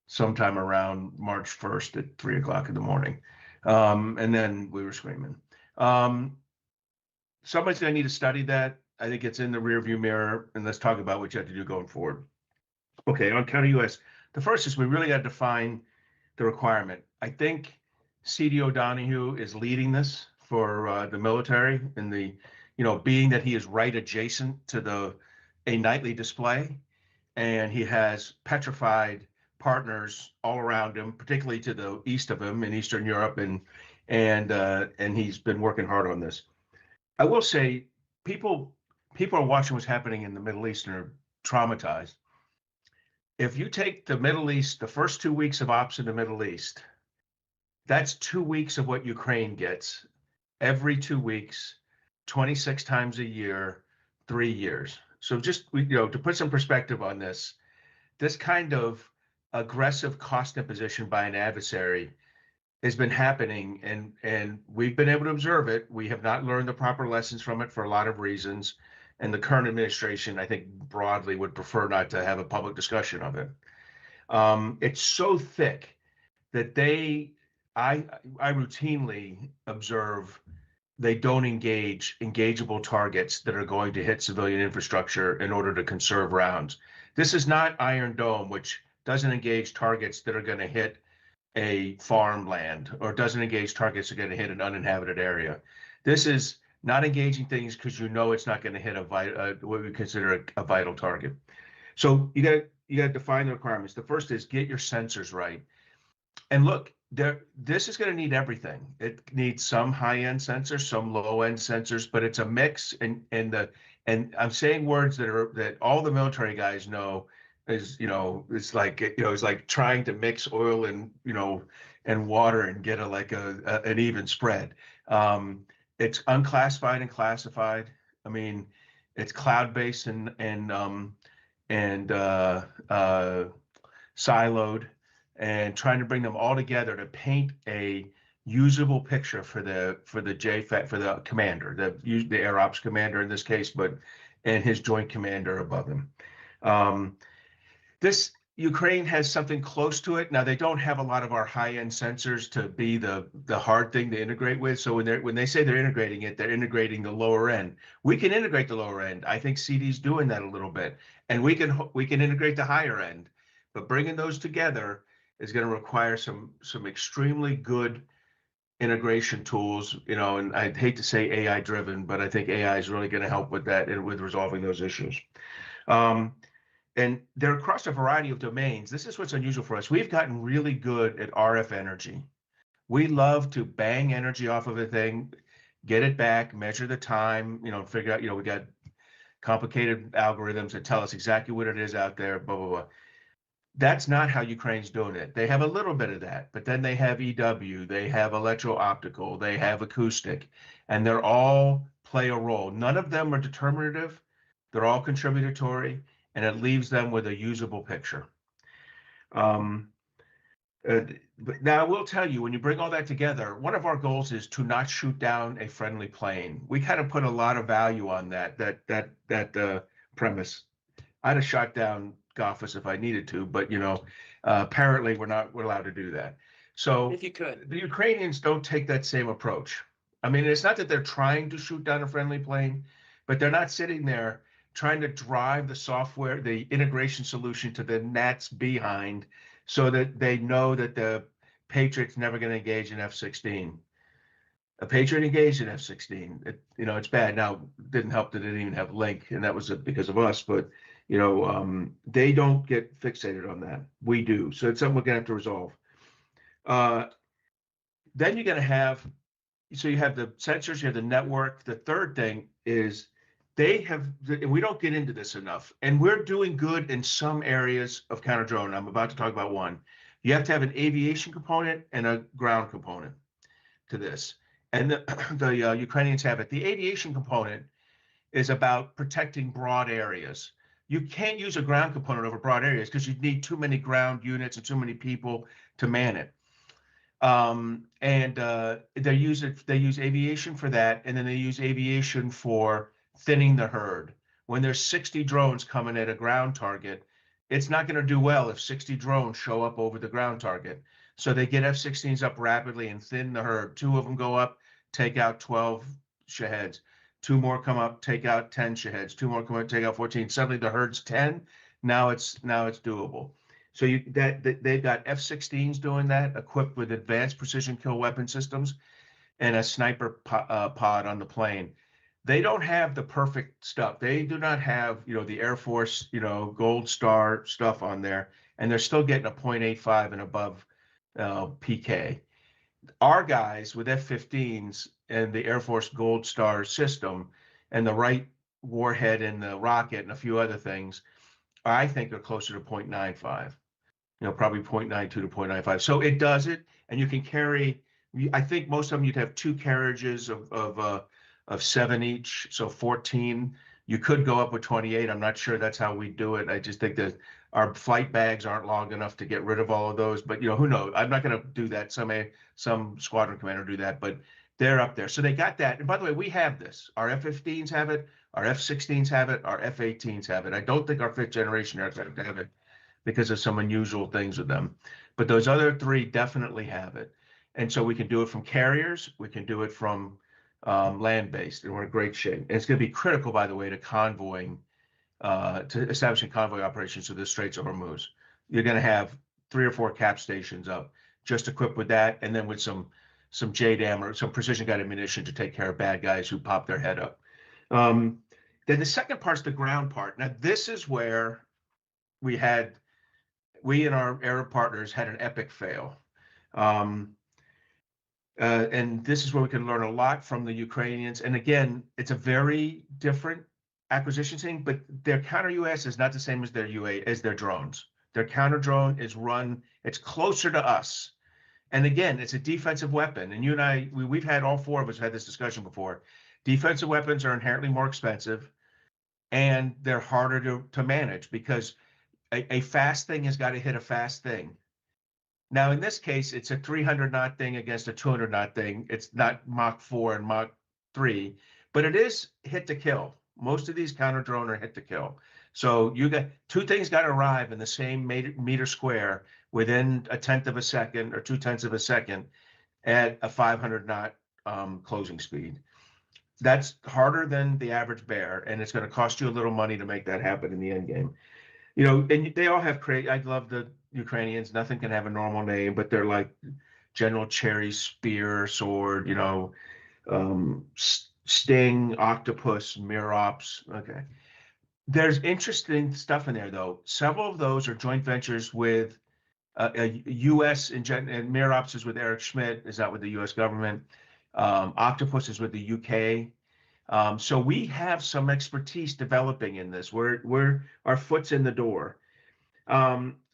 D: sometime around March 1st at 3 o'clock in the morning. And then we were screaming. Somebody's going to need to study that. I think it's in the rearview mirror, and let's talk about what you have to do going forward. Okay, on counter US, the first is we really got to define the requirement. I think C.D. O'Donoghue is leading this for the military, and being that he is right adjacent to a nightly display, and he has petrified partners all around him, particularly to the east of him in Eastern Europe, and he's been working hard on this. I will say, people are watching what's happening in the Middle East and are traumatized. If you take the Middle East, the first 2 weeks of ops in the Middle East, that's 2 weeks of what Ukraine gets every 2 weeks, 26 times a year, 3 years. So just to put some perspective on this kind of aggressive cost imposition by an adversary has been happening, and we've been able to observe it. We have not learned the proper lessons from it for a lot of reasons. And the current administration, I think, broadly would prefer not to have a public discussion of it. It's so thick that I routinely observe they don't engage engageable targets that are going to hit civilian infrastructure in order to conserve rounds. This is not Iron Dome, which doesn't engage targets that are going to hit a farmland or doesn't engage targets that are going to hit an uninhabited area. This is not engaging things because you know it's not going to hit what we consider a vital target. So you got to define the requirements. The first is get your sensors right. And look, this is going to need everything. It needs some high-end sensors, some low-end sensors, but it's a mix. And I'm saying words that all the military guys know is, it's like, it's like trying to mix oil and, and water and get an even spread. It's unclassified and classified. I mean, it's cloud-based and siloed, and trying to bring them all together to paint a usable picture for the JFAT, for the commander, the Air Ops commander in this case, and his joint commander above him. This Ukraine has something close to it. Now, they don't have a lot of our high-end sensors to be the hard thing to integrate with. So when they say they're integrating it, they're integrating the lower end. We can integrate the lower end. I think CD's doing that a little bit, and we can integrate the higher end. But bringing those together is going to require some extremely good integration tools, and I'd hate to say AI driven, but I think AI is really going to help with that and with resolving those issues. And they're across a variety of domains. This is what's unusual for us. We've gotten really good at RF energy. We love to bang energy off of a thing, get it back, measure the time, figure out, we got complicated algorithms that tell us exactly what it is out there, blah, blah, blah. That's not how Ukraine's doing it. They have a little bit of that, but then they have EW, they have electro-optical, they have acoustic, and they're all play a role. None of them are determinative. They're all contributory, and it leaves them with a usable picture. But now I will tell you, when you bring all that together, one of our goals is to not shoot down a friendly plane. We kind of put a lot of value on that premise. I'd have shot down Goffus if I needed to, but apparently we're allowed to do that. So
C: If you could.
D: the Ukrainians don't take that same approach. I mean, it's not that they're trying to shoot down a friendly plane, but they're not sitting there trying to drive the software, the integration solution to the NATs behind, so that they know that the Patriot's never going to engage in F-16. A Patriot engaged in F-16. It's bad. Now, it didn't help that it didn't even have Link, and that was because of us, but they don't get fixated on that. We do. So it's something we're going to have to resolve. Then you're going to have, so you have the sensors, you have the network. The third thing is and we don't get into this enough, and we're doing good in some areas of counter-drone. I'm about to talk about one. You have to have an aviation component and a ground component to this. And the Ukrainians have it. The aviation component is about protecting broad areas. You can't use a ground component over broad areas because you'd need too many ground units and too many people to man it. They use aviation for that, and then they use aviation for thinning the herd. When there's 60 drones coming at a ground target, it's not going to do well if 60 drones show up over the ground target. So they get F-16s up rapidly and thin the herd. 2 of them go up, take out 12 Shaheds. 2 more come up, take out 10 Shaheds. 2 more come up, take out 14. Suddenly the herd's 10. Now it's doable. So they've got F-16s doing that, equipped with advanced precision kill weapon systems and a sniper pod on the plane. They don't have the perfect stuff. They do not have, the Air Force, Gold Star stuff on there, and they're still getting a 0.85 and above PK. Our guys with F-15s and the Air Force Gold Star system and the right warhead and the rocket and a few other things, I think are closer to 0.95, probably 0.92 to 0.95. So it does it, and you can carry, I think most of them you'd have 2 carriages of 7 each, so 14. You could go up with 28. I'm not sure that's how we do it. I just think that our flight bags aren't long enough to get rid of all of those, but who knows? I'm not going to do that. Some squadron commander do that, but they're up there. So they got that. And by the way, we have this. Our F-15s have it. Our F-16s have it. Our F-18s have it. I don't think our 5th generation aircraft have it because of some unusual things with them. But those other 3 definitely have it. And so we can do it from carriers. We can do it from land-based, and we're in great shape. And it's going to be critical, by the way, to convoying, to establishing convoy operations through the Straits of Hormuz. You're going to have 3 or 4 cap stations up, just equipped with that, and then with some JDAM or some precision guided ammunition to take care of bad guys who pop their head up. Then the second part's the ground part. Now, this is where we and our Arab partners had an epic fail. And this is where we can learn a lot from the Ukrainians. And again, it's a very different acquisition thing, but their counter-UAS is not the same as their drones. Their counter-drone is it's closer to us. And again, it's a defensive weapon. And you and I, we've had, all 4 of us had this discussion before. Defensive weapons are inherently more expensive, and they're harder to manage because a fast thing has got to hit a fast thing. Now, in this case, it's a 300 knot thing against a 200 knot thing. It's not Mach 4 and Mach 3, but it is hit to kill. Most of these counter drone are hit to kill. So you got 2 things got to arrive in the same meter square within 1/10 of a second or 2/10 of a second at a 500 knot closing speed. That's harder than the average bear, and it's going to cost you a little money to make that happen in the end game. And they all have I love the Ukrainians. Nothing can have a normal name, but they're like General Cherry Spear Sword, Sting, Octopus, Mirops. Okay. There's interesting stuff in there, though. Several of those are joint ventures with U.S. and Mirops is with Eric Schmidt, is that with the U.S. government. Octopus is with the U.K. So we have some expertise developing in this. We're our foot's in the door.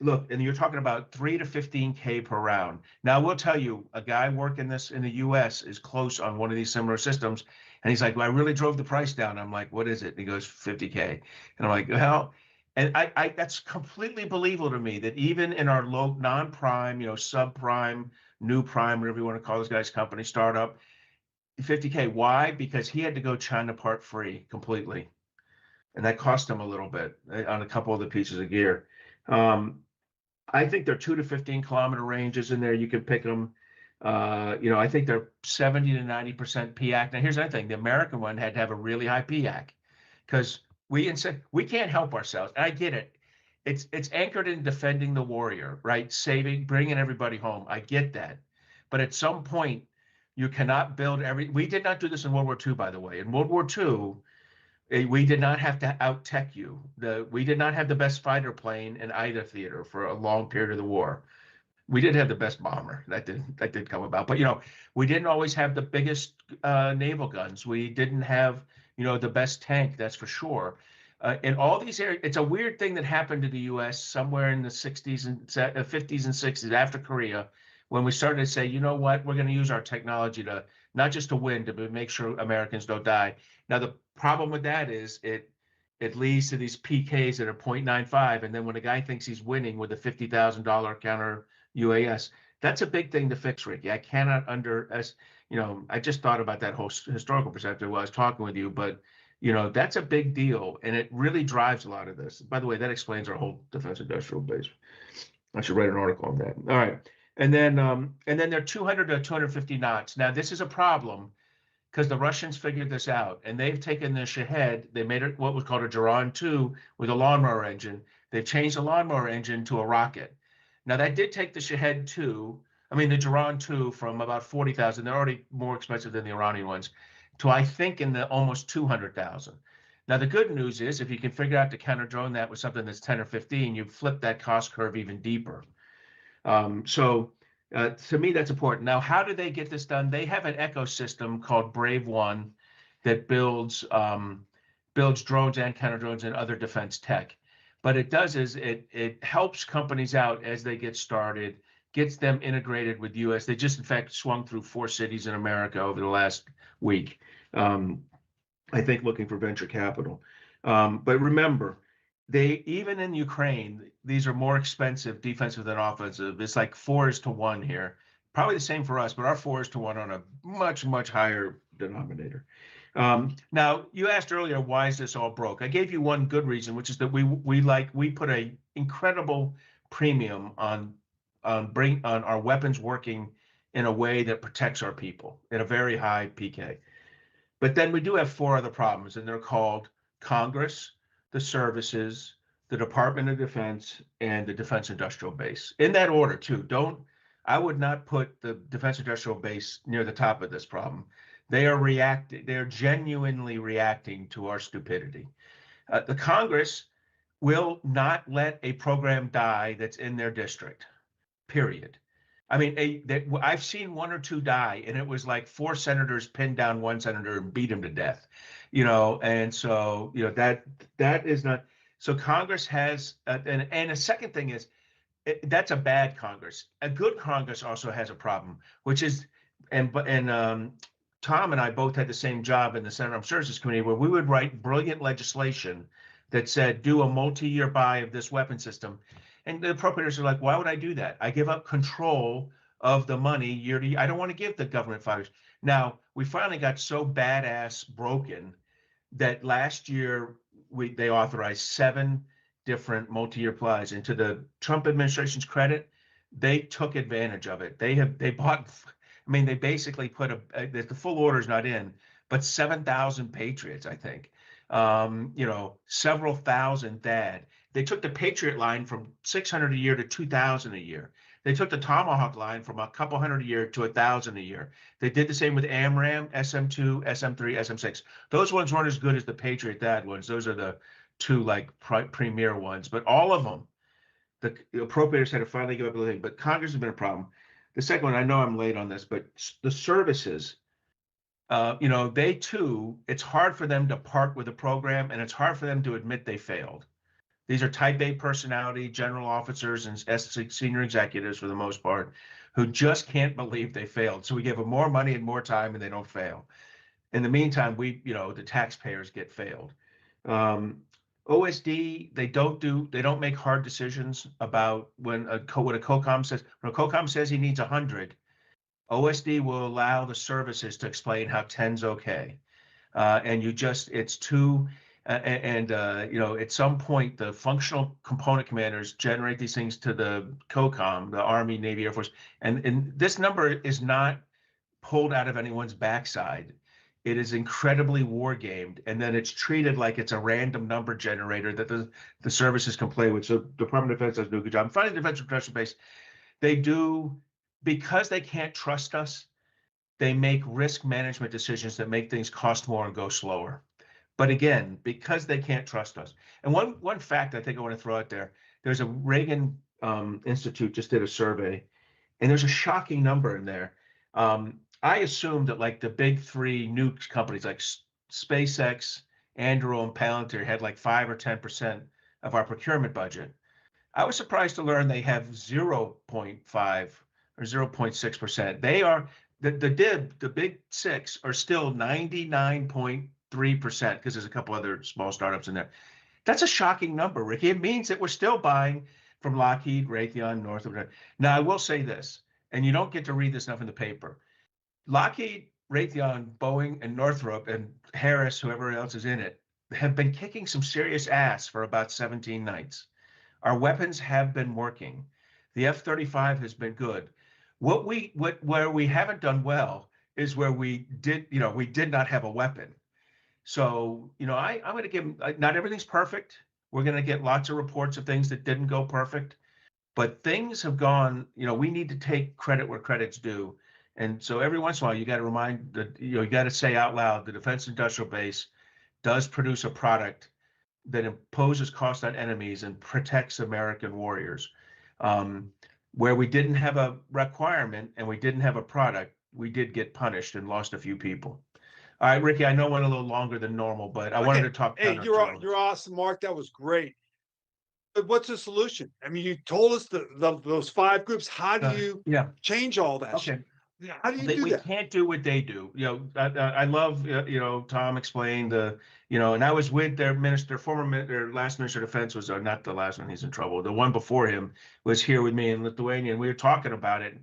D: Look, and you're talking about 3 to 15K per round. Now, I will tell you, a guy working this in the U.S. is close on one of these similar systems, and he's like, "Well, I really drove the price down." I'm like, "What is it?" And he goes, "50K." And I'm like, "Well," and I that's completely believable to me that even in our low non-prime, subprime, new prime, whatever you want to call this guy's company, startup, 50K. Why? Because he had to go China part free completely, and that cost him a little bit on a couple of the pieces of gear. I think they're 2 to 15 kilometer ranges in there. You can pick them. I think they're 70 to 90% PAC. Now, here's the other thing: the American one had to have a really high PAC because we can't help ourselves. And I get it. It's anchored in defending the warrior, right? Bringing everybody home. I get that, but at some point, you cannot build we did not do this in World War II, by the way. In World War II, we did not have to out-tech you. We did not have the best fighter plane in either theater for a long period of the war. We did have the best bomber. That did come about. But, we didn't always have the biggest naval guns. We didn't have, the best tank, that's for sure. In all these areas, it's a weird thing that happened to the U.S. somewhere in the 60s and 50s and 60s after Korea, when we started to say, you know what, we're going to use our technology to not just to win, to make sure Americans don't die. Now, the problem with that is it leads to these PKs that are 0.95. And then when a guy thinks he's winning with a $50,000 counter UAS, that's a big thing to fix, Riki. I cannot I just thought about that whole historical perspective while I was talking with you, but that's a big deal. And it really drives a lot of this. By the way, that explains our whole defense industrial base. I should write an article on that. All right. And then they're 200 to 250 knots. Now, this is a problem because the Russians figured this out, and they've taken the Shahed. They made it what was called a Geron 2 with a lawnmower engine. They've changed the lawnmower engine to a rocket. Now, that did take the Shahed 2, the Geron 2 from about 40,000. They're already more expensive than the Iranian ones, to I think in the almost 200,000. Now, the good news is if you can figure out to counter drone that with something that's 10 or 15, you flip that cost curve even deeper. To me, that's important. Now, how do they get this done? They have an ecosystem called Brave One that builds drones and counter drones and other defense tech. But it does is it helps companies out as they get started, gets them integrated with U.S. They just, in fact, swung through 4 cities in America over the last week, I think looking for venture capital. But remember, even in Ukraine, these are more expensive defensive than offensive. It's like 4:1 here. Probably the same for us, but our 4:1 on a much, much higher denominator. Now, you asked earlier, why is this all broke? I gave you one good reason, which is that we put a incredible premium on our weapons working in a way that protects our people in a very high PK. But then we do have 4 other problems, and they're called Congress, the services, the Department of Defense, and the Defense Industrial Base. In that order, too. I would not put the Defense Industrial Base near the top of this problem. They are genuinely reacting to our stupidity. The Congress will not let a program die that's in their district, period. I mean, I've seen 1 or 2 die, and it was like 4 senators pinned down 1 senator and beat him to death, and so, that is not, so Congress has, and a second thing is, that's a bad Congress. A good Congress also has a problem, which is, and Tom and I both had the same job in the Senate Armed Services Committee, where we would write brilliant legislation that said, do a multi-year buy of this weapon system. And the appropriators are like, why would I do that? I give up control of the money year to year. I don't want to give the government 5 years. Now, we finally got so badass broken that last year they authorized 7 different multi-year buys. And to the Trump administration's credit, they took advantage of it. They bought, they basically put the full order is not in, but 7,000 Patriots, I think. Several thousand THAAD. They took the Patriot line from 600 a year to 2,000 a year. They took the Tomahawk line from a couple hundred a year to 1,000 a year. They did the same with AMRAAM, SM2, SM3, SM6. Those ones weren't as good as the Patriot THAAD ones. Those are the 2 premier ones. But all of them, the appropriators had to finally give up the thing. But Congress has been a problem. The second one, I know I'm late on this, but the services, they too, it's hard for them to part with the program, and it's hard for them to admit they failed. These are type A personality, general officers and senior executives for the most part, who just can't believe they failed. So we give them more money and more time, and they don't fail. In the meantime, the taxpayers get failed. OSD, they don't make hard decisions about what a COCOM says. When a COCOM says he needs 100, OSD will allow the services to explain how 10's okay. And it's too, at some point, the functional component commanders generate these things to the COCOM, the Army, Navy, Air Force. And this number is not pulled out of anyone's backside. It is incredibly war gamed, and then it's treated like it's a random number generator that the services can play with. So Department of Defense does do a good job. Finally, Defense Industrial Base, they do, because they can't trust us, they make risk management decisions that make things cost more and go slower. But again, because they can't trust us. And one fact I think I want to throw out there, there's a Reagan Institute just did a survey, and there's a shocking number in there. I assumed that the big 3 nuke companies like SpaceX, Anduril, and Palantir had 5 or 10% of our procurement budget. I was surprised to learn they have 0.5 or 0.6%. They are the big 6 are still 99.3% because there's a couple other small startups in there. That's a shocking number, Riki. It means that we're still buying from Lockheed, Raytheon, Northrop. Now, I will say this, and you don't get to read this enough in the paper. Lockheed, Raytheon, Boeing, and Northrop, and Harris, whoever else is in it, have been kicking some serious ass for about 17 nights. Our weapons have been working. The F-35 has been good. Where we haven't done well is where we did not have a weapon. So, I'm going to give, not everything's perfect. We're going to get lots of reports of things that didn't go perfect, but things have gone, we need to take credit where credit's due. And so every once in a while, you got to remind that, you got to say out loud, the Defense Industrial Base does produce a product that imposes cost on enemies and protects American warriors. Where we didn't have a requirement and we didn't have a product, we did get punished and lost a few people. All right, Riki, I know it went a little longer than normal, but I wanted to talk.
A: Hey, you're awesome, Mark. That was great. But what's the solution? You told us those 5 groups. How do you change all that?
D: Okay.
A: How do you do
D: we
A: that?
D: can't do what they do. I love, Tom explained and I was with their their last minister of defense was not the last one, he's in trouble. The one before him was here with me in Lithuania, and we were talking about it.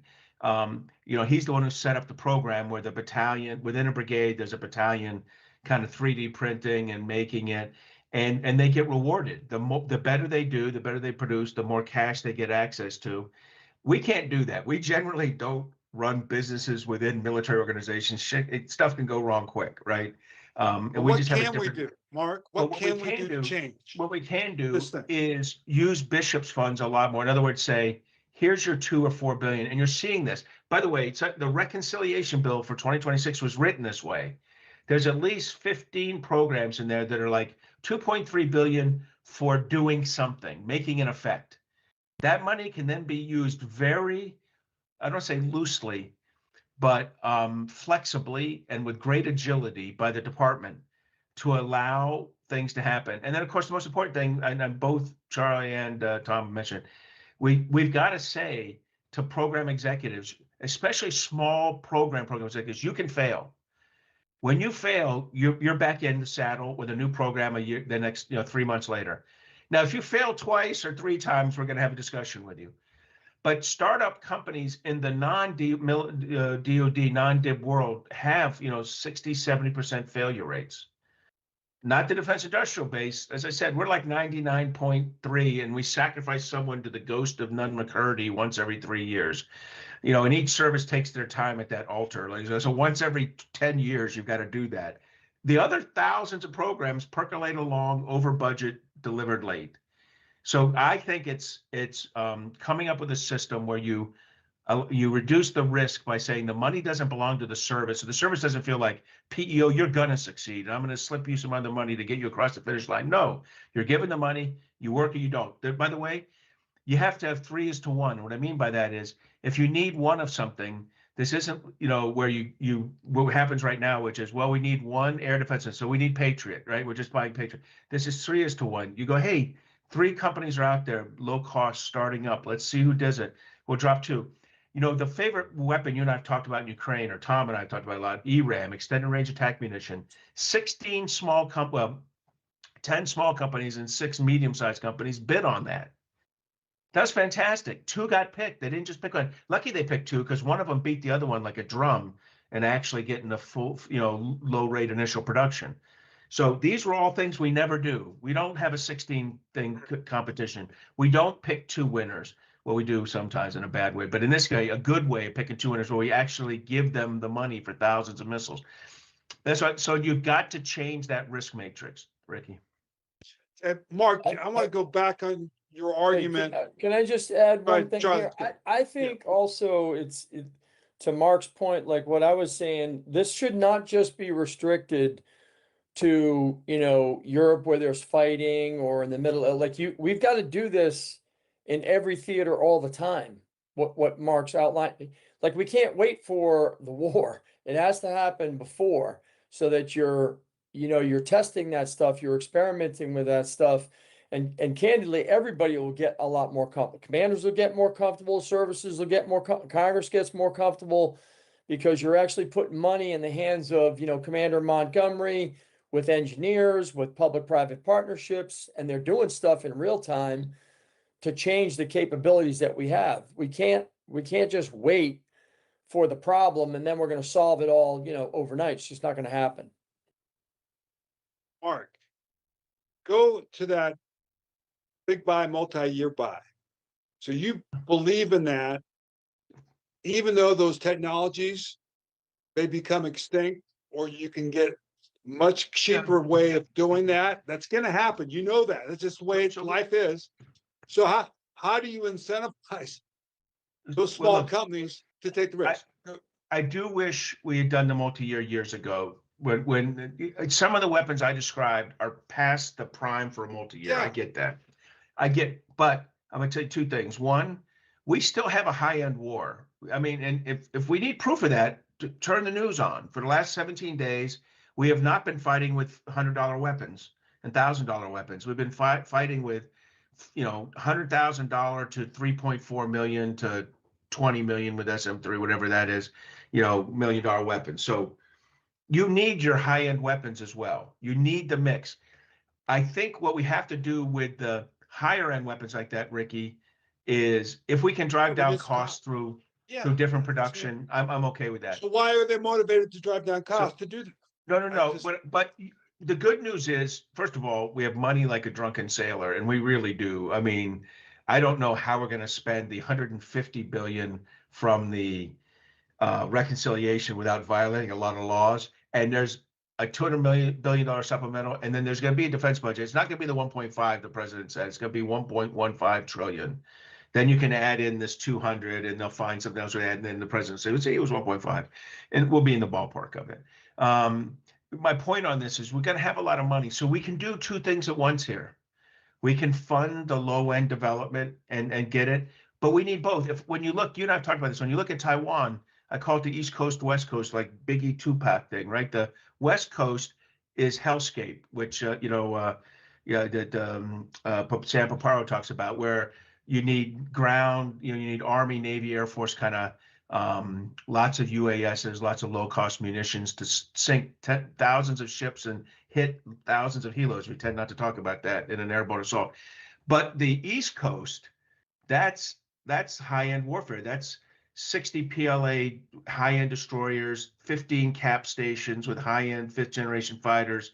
D: He's the one who set up the program where the battalion, within a brigade, there's a battalion kind of 3D printing and making it. And they get rewarded. The better they do, the better they produce, the more cash they get access to. We can't do that. We generally don't run businesses within military organizations. Stuff can go wrong quick, right? And we
A: What
D: just have a
A: can we
D: different.
A: do, Mark?
D: Well,
A: What can we do to change?
D: What we can do
A: this thing?
D: is use bishops' funds a lot more. In other words, say, here's your 2 or 4 billion, and you're seeing this. By the way, the reconciliation bill for 2026 was written this way. There's at least 15 programs in there that are like 2.3 billion for doing something, making an effect. That money can then be used very, I don't say loosely, but flexibly and with great agility by the department to allow things to happen. And then, of course, the most important thing, and both Charlie and Tom mentioned, we've got to say to program executives, especially small program executives, you can fail. When you fail, you're back in the saddle with a new program the next 3 months later. Now, if you fail twice or 3 times, we're going to have a discussion with you. But startup companies in the non-DoD, non-DIB world have 60, 70% failure rates. Not the defense industrial base. As I said, we're like 99.3, and we sacrifice someone to the ghost of Nunn McCurdy once every 3 years. And each service takes their time at that altar. So once every 10 years, you've got to do that. The other thousands of programs percolate along over budget, delivered late. So I think it's coming up with a system where you reduce the risk by saying the money doesn't belong to the service. So the service doesn't feel like, PEO, you're going to succeed. I'm going to slip you some other money to get you across the finish line. No, you're given the money, you work or you don't. By the way, you have to have 3:1. What I mean by that is if you need one of something, this isn't, where what happens right now, which is, well, we need one air defense. So we need Patriot, right? We're just buying Patriot. This is 3:1. You go, hey, 3 companies are out there, low cost, starting up. Let's see who does it. We'll drop 2. The favorite weapon you and I have talked about in Ukraine, or Tom and I have talked about a lot, ERAM, extended range attack munition. 10 small companies and 6 medium-sized companies bid on that. That's fantastic. 2 got picked. They didn't just pick one. Lucky they picked 2 because one of them beat the other one like a drum and actually getting the full, low rate initial production. So these were all things we never do. We don't have a 16-thing competition. We don't pick 2 winners. Well, we do sometimes in a bad way, but in this case, a good way of picking 2 winners where we actually give them the money for thousands of missiles. That's right. So you've got to change that risk matrix, Riki.
A: And Mark, I want to go back on your argument.
C: Can I just add one
A: Right,
C: thing
A: Charlie,
C: here? I think also to Mark's point, like what I was saying, this should not just be restricted to, Europe where there's fighting or in the middle. We've got to do this in every theater all the time. What Mark's outlined, like we can't wait for the war. It has to happen before so that you're testing that stuff, you're experimenting with that stuff. And candidly, everybody will get a lot more comfortable. Commanders will get more comfortable. Services will get more. Congress gets more comfortable because you're actually putting money in the hands of, Commander Montgomery with engineers, with public-private partnerships, and they're doing stuff in real time to change the capabilities that we have. We can't just wait for the problem and then we're going to solve it all, overnight. It's just not going to happen.
A: Mark, go to that big buy, multi-year buy. So you believe in that, even though those technologies may become extinct, or you can get much cheaper way of doing that. That's going to happen. You know that. That's just the way life is. So how do you incentivize those small companies to take the risk?
D: I do wish we had done the multi-year years ago. When some of the weapons I described are past the prime for a multi-year. Yeah. I get that. But I'm going to tell you 2 things. One, we still have a high-end war. I mean, and if we need proof of that, turn the news on. For the last 17 days, we have not been fighting with $100 weapons and $1,000 weapons. We've been fighting with, $100,000 to $3.4 million to $20 million with SM3, whatever that is. $1 million weapons. So you need your high-end weapons as well. You need the mix. I think what we have to do with the higher end weapons like that, Riki, is if we can drive down costs through different production, I'm okay with that.
A: So why are they motivated to drive down costs to do that?
D: No. But the good news is, first of all, we have money like a drunken sailor, and we really do. I mean, I don't know how we're going to spend the $150 billion from the reconciliation without violating a lot of laws. And there's a $200 billion supplemental, and then there's going to be a defense budget. It's not going to be the 1.5 the president said. It's going to be 1.15 trillion. Then you can add in this 200, and they'll find something else to add. And then the president said, it was 1.5, and we'll be in the ballpark of it. My point on this is we're going to have a lot of money, so we can do two things at once here. We can fund the low end development and get it, but we need both. When you look, you and I've talked about this. When you look at Taiwan, I call it the East Coast, West Coast, like Biggie Tupac thing, right? The West Coast is hellscape, which Sam Paparo talks about, where you need ground, you need Army, Navy, Air Force kind of lots of UASs, lots of low-cost munitions to sink thousands of ships and hit thousands of helos. We tend not to talk about that in an airborne assault. But the East Coast, that's high-end warfare. That's 60 PLA high-end destroyers, 15 cap stations with high-end fifth-generation fighters,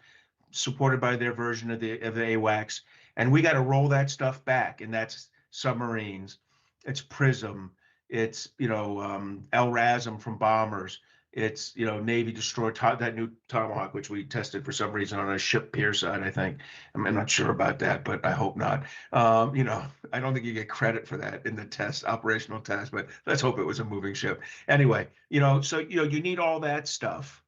D: supported by their version of the AWACS. And we got to roll that stuff back, and that's submarines, it's PRISM, it's LRASM from bombers, it's Navy destroyer, that new Tomahawk, which we tested for some reason on a ship pier side, I think. I'm not sure about that, but I hope not. I don't think you get credit for that in the test, operational test, but let's hope it was a moving ship. Anyway, so you need all that stuff.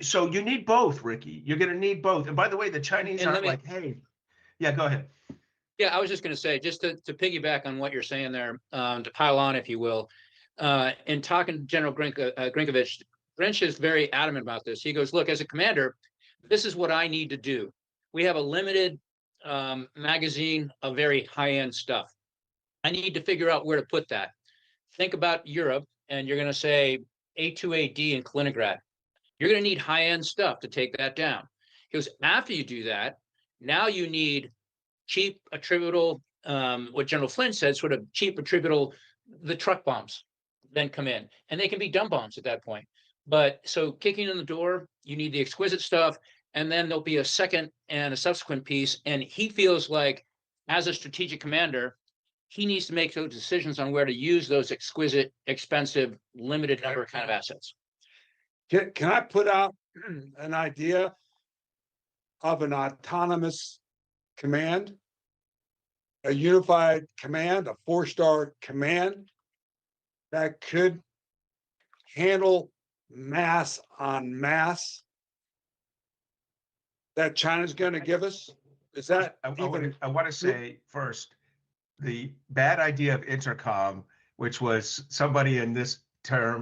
D: So you need both, Riki. You're going to need both. And by the way, the Chinese aren't like, hey, yeah, go ahead.
B: Yeah, I was just going to say, just to piggyback on what you're saying there, to pile on, if you will, in talking to General Grinkovich, Grinch is very adamant about this. He goes, look, as a commander, this is what I need to do. We have a limited magazine of very high-end stuff. I need to figure out where to put that. Think about Europe, and you're going to say A2AD in Kaliningrad. You're going to need high-end stuff to take that down. He goes, after you do that, now you need cheap attributable, what General Flynn said, sort of cheap attributable, the truck bombs then come in, and they can be dumb bombs at that point. But so kicking in the door, you need the exquisite stuff, and then there'll be a second and a subsequent piece. And he feels like, as a strategic commander, he needs to make those decisions on where to use those exquisite, expensive, limited number kind of assets.
A: Can I put out an idea of an autonomous command, a unified command, a 4-star command that could handle mass on mass that China's going to give us? Is that
D: I want to say first, the bad idea of intercom, which was somebody in this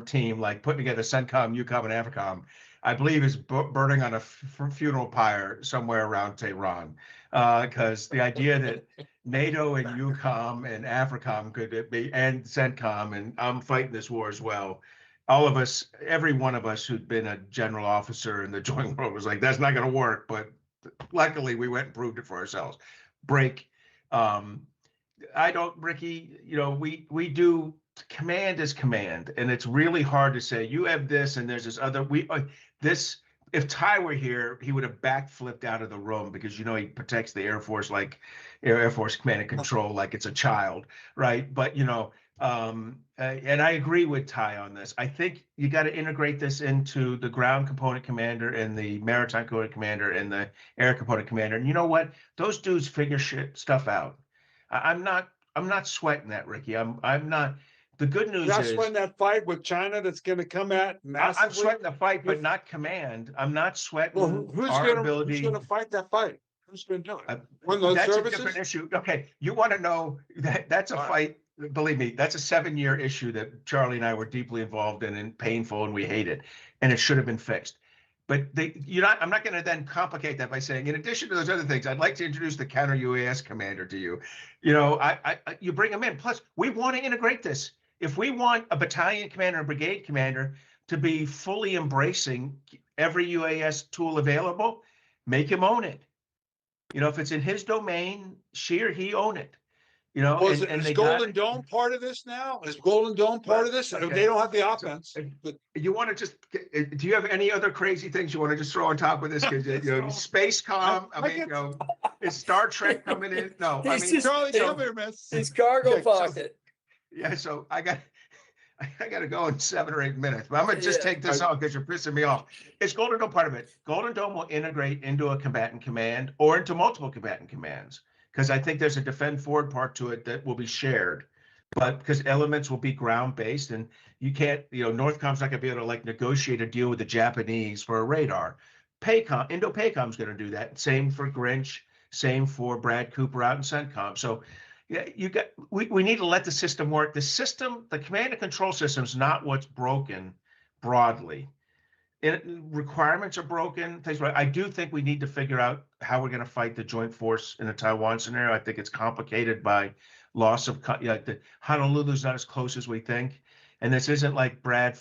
D: team like putting together CENTCOM, EUCOM, and AFRICOM, I believe is burning on a funeral pyre somewhere around Tehran, because the idea that NATO and EUCOM and AFRICOM could be, and CENTCOM, and I'm fighting this war as well. All of us, every one of us who'd been a general officer in the joint world was like, that's not going to work. But luckily, we went and proved it for ourselves. Break. I don't, Riki, we do. Command is command, and it's really hard to say you have this and there's this other. If Ty were here, he would have backflipped out of the room because he protects the Air Force like Air Force Command and Control like it's a child, right? But and I agree with Ty on this. I think you got to integrate this into the ground component commander and the maritime component commander and the air component commander. And you know what? Those dudes figure stuff out. I'm not sweating that, Riki. I'm not. The good news is
A: sweating that fight with China that's going to come at massively.
D: I'm sweating the fight, but not command. I'm not sweating
A: who's going to fight that fight? Who's going to do it? One of those
D: that's
A: services?
D: A different issue. Okay, you want to know that's a fight. Believe me, that's a 7-year issue that Charlie and I were deeply involved in and painful, and we hate it, and it should have been fixed. But I'm not going to then complicate that by saying, in addition to those other things, I'd like to introduce the counter UAS commander to you. You bring him in. Plus, we want to integrate this. If we want a battalion commander, a brigade commander to be fully embracing every UAS tool available, make him own it. You know, if it's in his domain, she or he own it. You know,
A: Was
D: and
A: is
D: they
A: Golden
D: got,
A: Dome part of this now? Is Golden Dome part of this?
D: Okay.
A: They don't have the offense,
D: So,
A: but
D: you want to just, do you have any other crazy things you want to just throw on top of this? Because, you know, space comm, I mean, you know, is Star Trek coming in? No, I
C: He's
D: mean,
C: just-
A: Charlie,
C: so-
A: come here, miss.
C: His cargo
D: Yeah, so-
C: pocket.
D: yeah, so I got to go in 7 or 8 minutes, but I'm going to just
C: Yeah.
D: take this on because you're pissing me off. Is Golden Dome part of it? Golden Dome will integrate into a combatant command or into multiple combatant commands, because I think there's a defend forward part to it that will be shared, but because elements will be ground based, and you can't, you know, Northcom's not going to be able to like negotiate a deal with the Japanese for a radar. PACOM, Indo-PACOM's going to do that. Same for Grinch, same for Brad Cooper out in CENTCOM. So yeah, we need to let the system work. The system, the command and control system is not what's broken broadly. Requirements are broken. Things. I do think we need to figure out how we're going to fight the joint force in the Taiwan scenario. I think it's complicated by loss of, the Honolulu's not as close as we think. And this isn't like Brad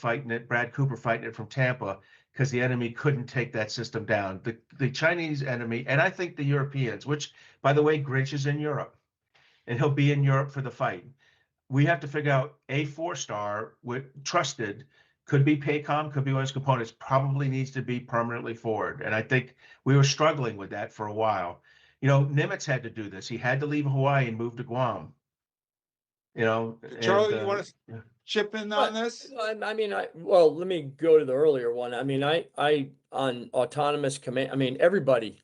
D: Cooper fighting it from Tampa, because the enemy couldn't take that system down. The Chinese enemy, and I think the Europeans, which, by the way, Grinch is in Europe, and he'll be in Europe for the fight. We have to figure out a 4-star with trusted, could be PACOM, could be one of its components, probably needs to be permanently forward. And I think we were struggling with that for a while. You know, Nimitz had to do this. He had to leave Hawaii and move to Guam. You know,
A: Charlie,
D: and,
A: you want to chip in on this?
C: I mean, well, let me go to the earlier one. I mean, I on autonomous command, I mean, everybody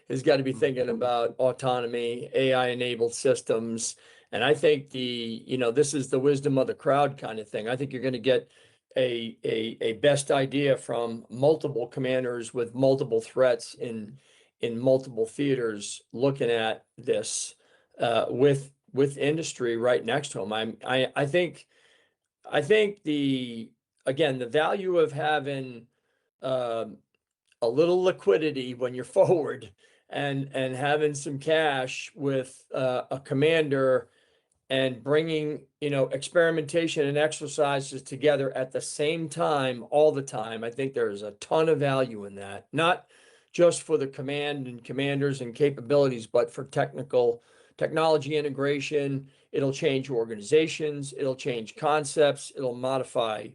C: has got to be thinking about autonomy, AI enabled systems. And I think this is the wisdom of the crowd kind of thing. I think you're going to get a best idea from multiple commanders with multiple threats in multiple theaters looking at this with industry right next to them. I think the value of having a little liquidity when you're forward and having some cash with a commander and bringing, experimentation and exercises together at the same time, all the time. I think there's a ton of value in that, not just for the command and commanders and capabilities, but for technology integration. It'll change organizations, it'll change concepts, it'll modify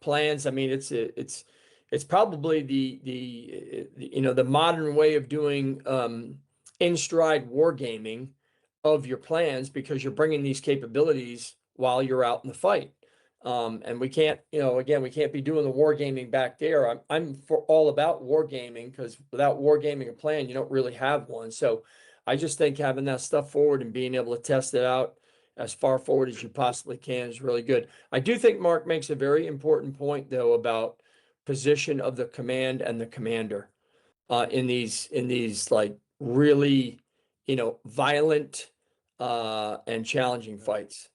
C: plans. I mean, it's probably the modern way of doing in stride wargaming of your plans, because you're bringing these capabilities while you're out in the fight. And we can't, we can't be doing the wargaming back there. I'm for all about wargaming, because without wargaming a plan, you don't really have one. So I just think having that stuff forward and being able to test it out as far forward as you possibly can is really good. I do think Mark makes a very important point, though, about position of the command and the commander in these like really, violent and challenging fights.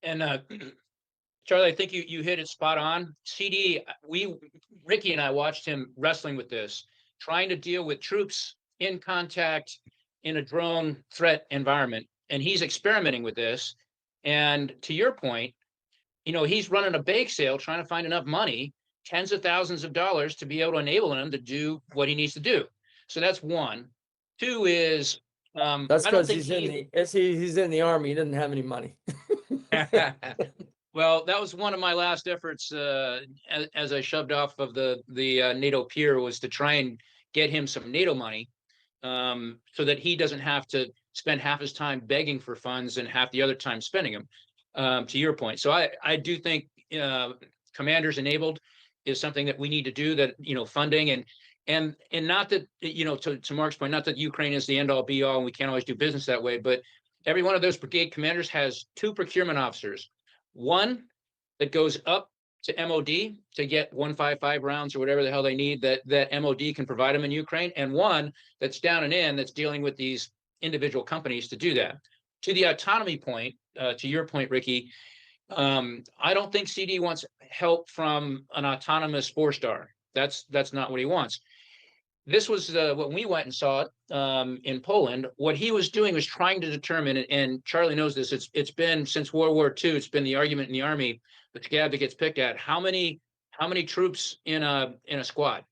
B: And Charlie, I think you hit it spot on. CD, Riki and I watched him wrestling with this, trying to deal with troops in contact in a drone threat environment. And he's experimenting with this. And to your point, he's running a bake sale, trying to find enough money, tens of thousands of dollars, to be able to enable him to do what he needs to do. So that's one. Two is,
C: That's
B: I don't
C: because
B: think
C: he's in the army. He doesn't have any money.
B: Well, that was one of my last efforts as I shoved off of the NATO pier, was to try and get him some NATO money, so that he doesn't have to spend half his time begging for funds and half the other time spending them, to your point. So I do think commanders enabled is something that we need to do, that, funding and not that, to Mark's point, not that Ukraine is the end all be all and we can't always do business that way, but every one of those brigade commanders has 2 procurement officers, one that goes up to MOD to get 155 rounds or whatever the hell they need that MOD can provide them in Ukraine, and one that's down and in, that's dealing with these individual companies to do that. To the autonomy point, to your point, Riki, I don't think CD wants help from an autonomous 4-star. That's not what he wants. This was when we went and saw it in Poland. What he was doing was trying to determine, and Charlie knows this, it's been since World War II, it's been the argument in the Army, the scab that gets picked at, how many how many troops in a squad?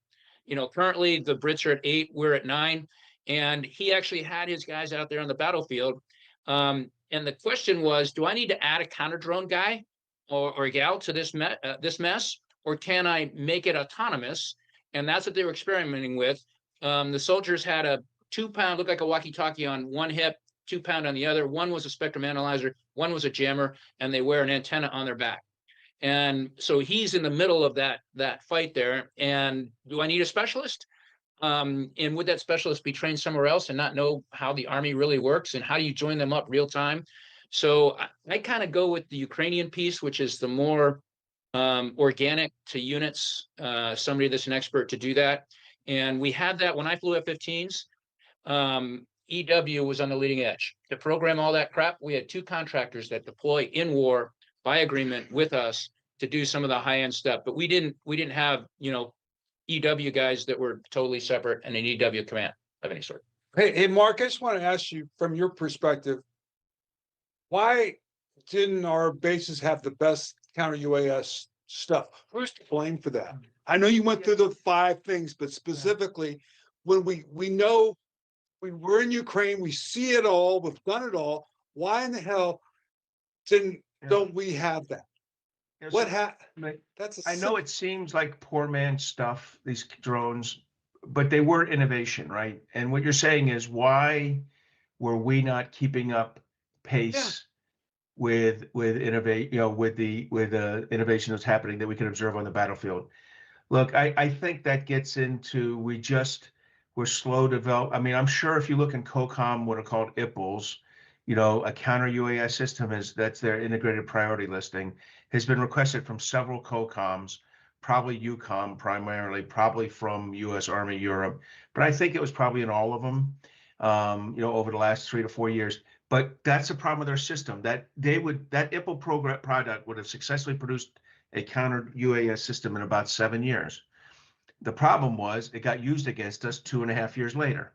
B: You know, currently the Brits are at 8, we're at 9, and he actually had his guys out there on the battlefield. And the question was, do I need to add a counter drone guy or gal to this mess, or can I make it autonomous? And that's what they were experimenting with. The soldiers had a 2-pound, looked like a walkie-talkie on one hip, 2-pound on the other. One was a spectrum analyzer, one was a jammer, and they wear an antenna on their back. And so he's in the middle of that fight there. And do I need a specialist? And would that specialist be trained somewhere else and not know how the Army really works? And how do you join them up real time? So I kind of go with the Ukrainian piece, which is the more organic to units, somebody that's an expert to do that. And we had that when I flew F-15s. EW was on the leading edge. To program all that crap, we had 2 contractors that deploy in war by agreement with us to do some of the high-end stuff. But we didn't have, you know, EW guys that were totally separate and an EW command of any sort.
A: Hey, Mark, I just want to ask you from your perspective, why didn't our bases have the best counter UAS stuff? Who's to blame for that? I know you went through the 5 things, but specifically when we know we were in Ukraine, we see it all, we've done it all. Why in the hell don't we have that?
D: Yeah,
A: What
D: so,
A: happened?
D: I know it seems like poor man's stuff, these drones, but they were innovation, right? And what you're saying is, why were we not keeping up pace with innovate, you know, with the innovation that's happening that we can observe on the battlefield? Look, I think that gets into, we're slow develop. I mean, I'm sure if you look in COCOM, what are called IPLs, you know, a counter UAS system that's their integrated priority listing, has been requested from several COCOMs, probably EUCOM primarily, probably from U.S. Army Europe, but I think it was probably in all of them, you know, over the last 3 to 4 years. But that's the problem with their system, that that IPL program product would have successfully produced a counter UAS system in about 7 years. The problem was it got used against us 2.5 years later,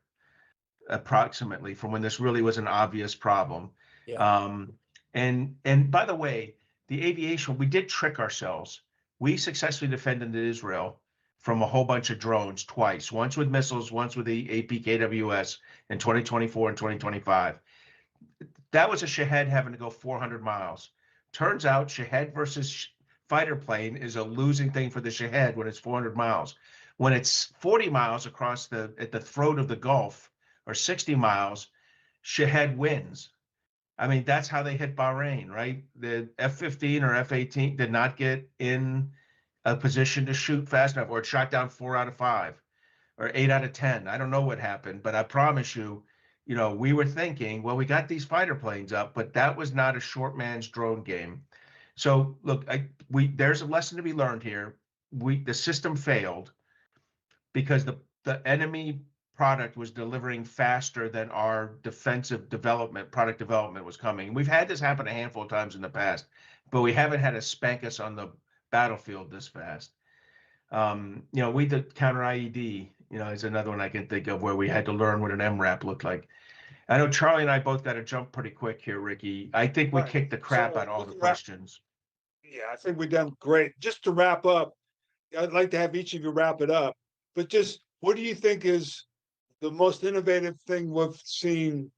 D: approximately, from when this really was an obvious problem.
C: Yeah.
D: And by the way, the aviation, we did trick ourselves. We successfully defended Israel from a whole bunch of drones twice, once with missiles, once with the APKWS in 2024 and 2025. That was a Shahed having to go 400 miles. Turns out Shahed versus fighter plane is a losing thing for the Shahed when it's 400 miles. When it's 40 miles across at the throat of the Gulf, or 60 miles, Shahed wins. I mean, that's how they hit Bahrain, right? The F-15 or F-18 did not get in a position to shoot fast enough, or it shot down 4 out of 5 or 8 out of 10. I don't know what happened, but I promise you, you know, we were thinking, well, we got these fighter planes up, but that was not a short man's drone game. So look, there's a lesson to be learned here. The system failed because the enemy product was delivering faster than our defensive product development was coming. We've had this happen a handful of times in the past, but we haven't had to spank us on the battlefield this fast. You know, we did counter IED, you know, is another one I can think of where we had to learn what an MRAP looked like. I know Charlie and I both got to jump pretty quick here, Riki. I think we kicked the crap out of all the questions.
A: Yeah, I think we've done great. Just to wrap up, I'd like to have each of you wrap it up, but just what do you think is the most innovative thing we've seen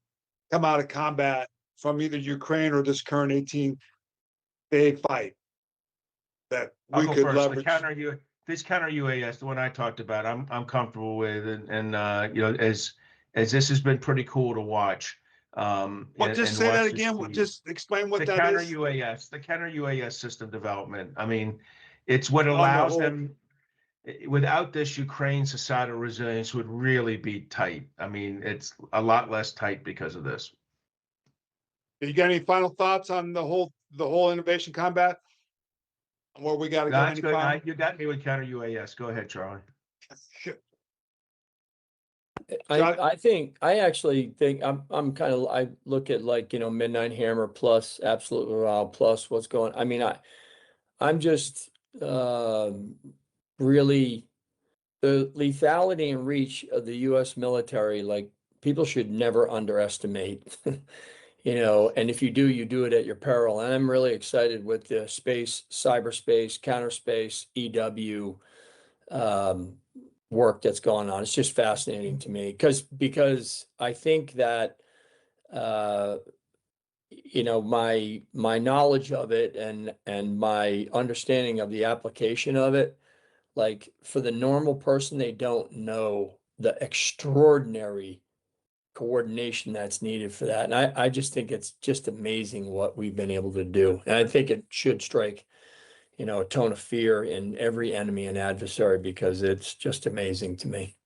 A: come out of combat from either Ukraine or this current 18-day fight that we could leverage?
D: This counter UAS, the one I talked about, I'm comfortable with, and you know, as this has been pretty cool to watch.
A: Well, just say that again. Just explain what that is.
D: The counter UAS system development. I mean, it's what allows them. Without this, Ukraine's societal resilience would really be tight. I mean, it's a lot less tight because of this.
A: You got any final thoughts on the whole innovation combat? Where we got to go?
D: That's good. You got me with counter UAS. Go ahead, Charlie.
C: I actually think I'm kind of, I look at, like, you know, Midnight Hammer plus Absolute Morale plus what's going. I mean, I'm just really, the lethality and reach of the U.S. military, like, people should never underestimate. and if you do, you do it at your peril. And I'm really excited with the space, cyberspace, counterspace, EW work that's going on. It's just fascinating to me because I think that my knowledge of it and my understanding of the application of it, like for the normal person, they don't know the extraordinary coordination that's needed for that. And I just think it's just amazing what we've been able to do. And I think it should strike, a tone of fear in every enemy and adversary, because it's just amazing to me.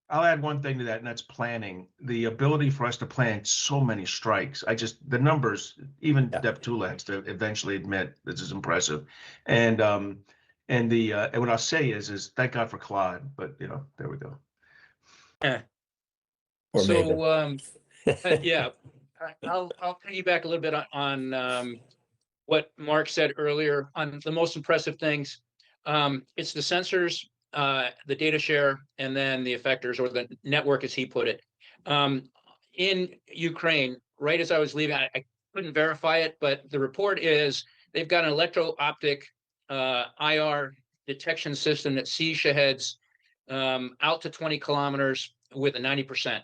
D: I'll add one thing to that, and that's planning. The ability for us to plan so many strikes. The numbers, even Dev Tula has to eventually admit this is impressive. And what I'll say is thank God for Claude, but there we go.
C: Or
B: So, yeah, I'll piggyback a little bit on what Mark said earlier on the most impressive things. It's the sensors, the data share, and then the effectors, or the network, as he put it. In Ukraine, right as I was leaving, I couldn't verify it, but the report is they've got an electro-optic IR detection system that sees Shaheds out to 20 kilometers with a 90%.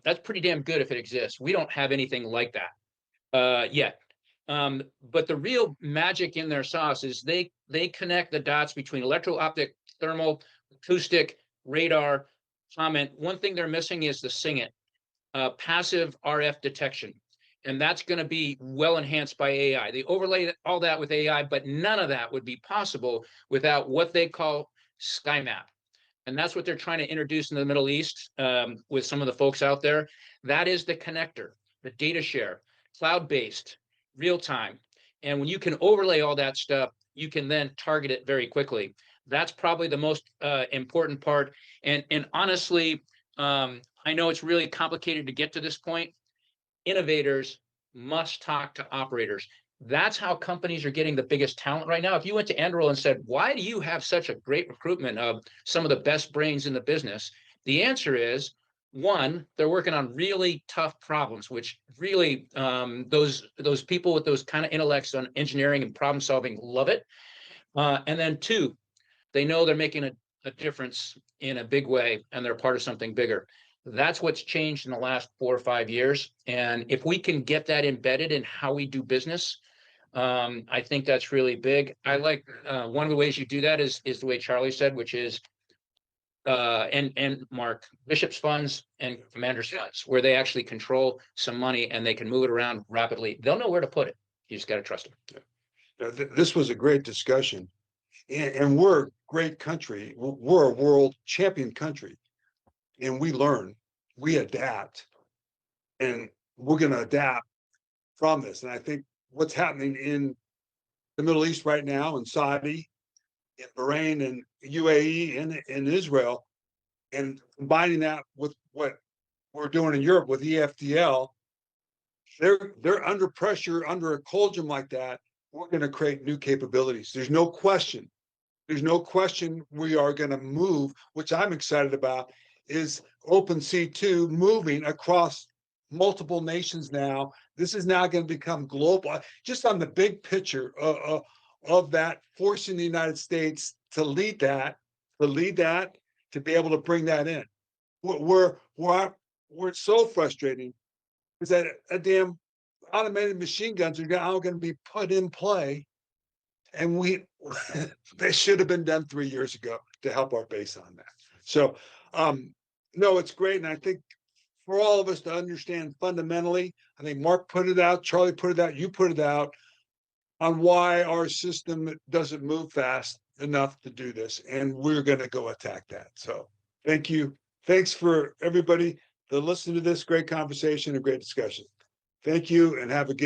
B: That's pretty damn good if it exists. We don't have anything like that yet. But the real magic in their sauce is they connect the dots between electro-optic, thermal, acoustic, radar, comment. One thing they're missing is the SING-IT, passive RF detection. And that's going to be well enhanced by AI. They overlay all that with AI, but none of that would be possible without what they call SkyMap. And that's what they're trying to introduce in the Middle East with some of the folks out there. That is the connector, the data share, cloud-based, real-time. And when you can overlay all that stuff, you can then target it very quickly. That's probably the most important part. And honestly, I know it's really complicated to get to this point. Innovators must talk to operators. That's how companies are getting the biggest talent right now. If you went to Anduril and said, why do you have such a great recruitment of some of the best brains in the business? The answer is, one, they're working on really tough problems, which really those people with those kind of intellects on engineering and problem solving love it. And then two, they know they're making a difference in a big way, and they're part of something bigger. That's what's changed in the last 4 or 5 years. And if we can get that embedded in how we do business, I think that's really big. I like one of the ways you do that is the way Charlie said, which is and Mark, Bishop's funds and Commander's funds, where they actually control some money and they can move it around rapidly. They'll know where to put it. You just got to trust them.
A: Yeah, this was a great discussion, and we're a great country. We're a world champion country, and we learn, we adapt, and we're going to adapt from this. And I think what's happening in the Middle East right now, in Saudi, in Bahrain, and UAE, and in Israel, and combining that with what we're doing in Europe with EFDL, they're under pressure, under a cauldron like that. We're going to create new capabilities. There's no question. There's no question we are going to move, which I'm excited about, is Open C2 moving across multiple nations now. This is now going to become global, just on the big picture of that, forcing the United States to lead that, to be able to bring that in. Where it's so frustrating is that a damn automated machine guns are now going to be put in play, and they should have been done 3 years ago to help our base on that. So no, it's great. And I think for all of us to understand fundamentally, I think Mark put it out, Charlie put it out, you put it out, on why our system doesn't move fast enough to do this. And we're going to go attack that. So thank you. Thanks for everybody to listen to this great conversation and great discussion. Thank you, and have a good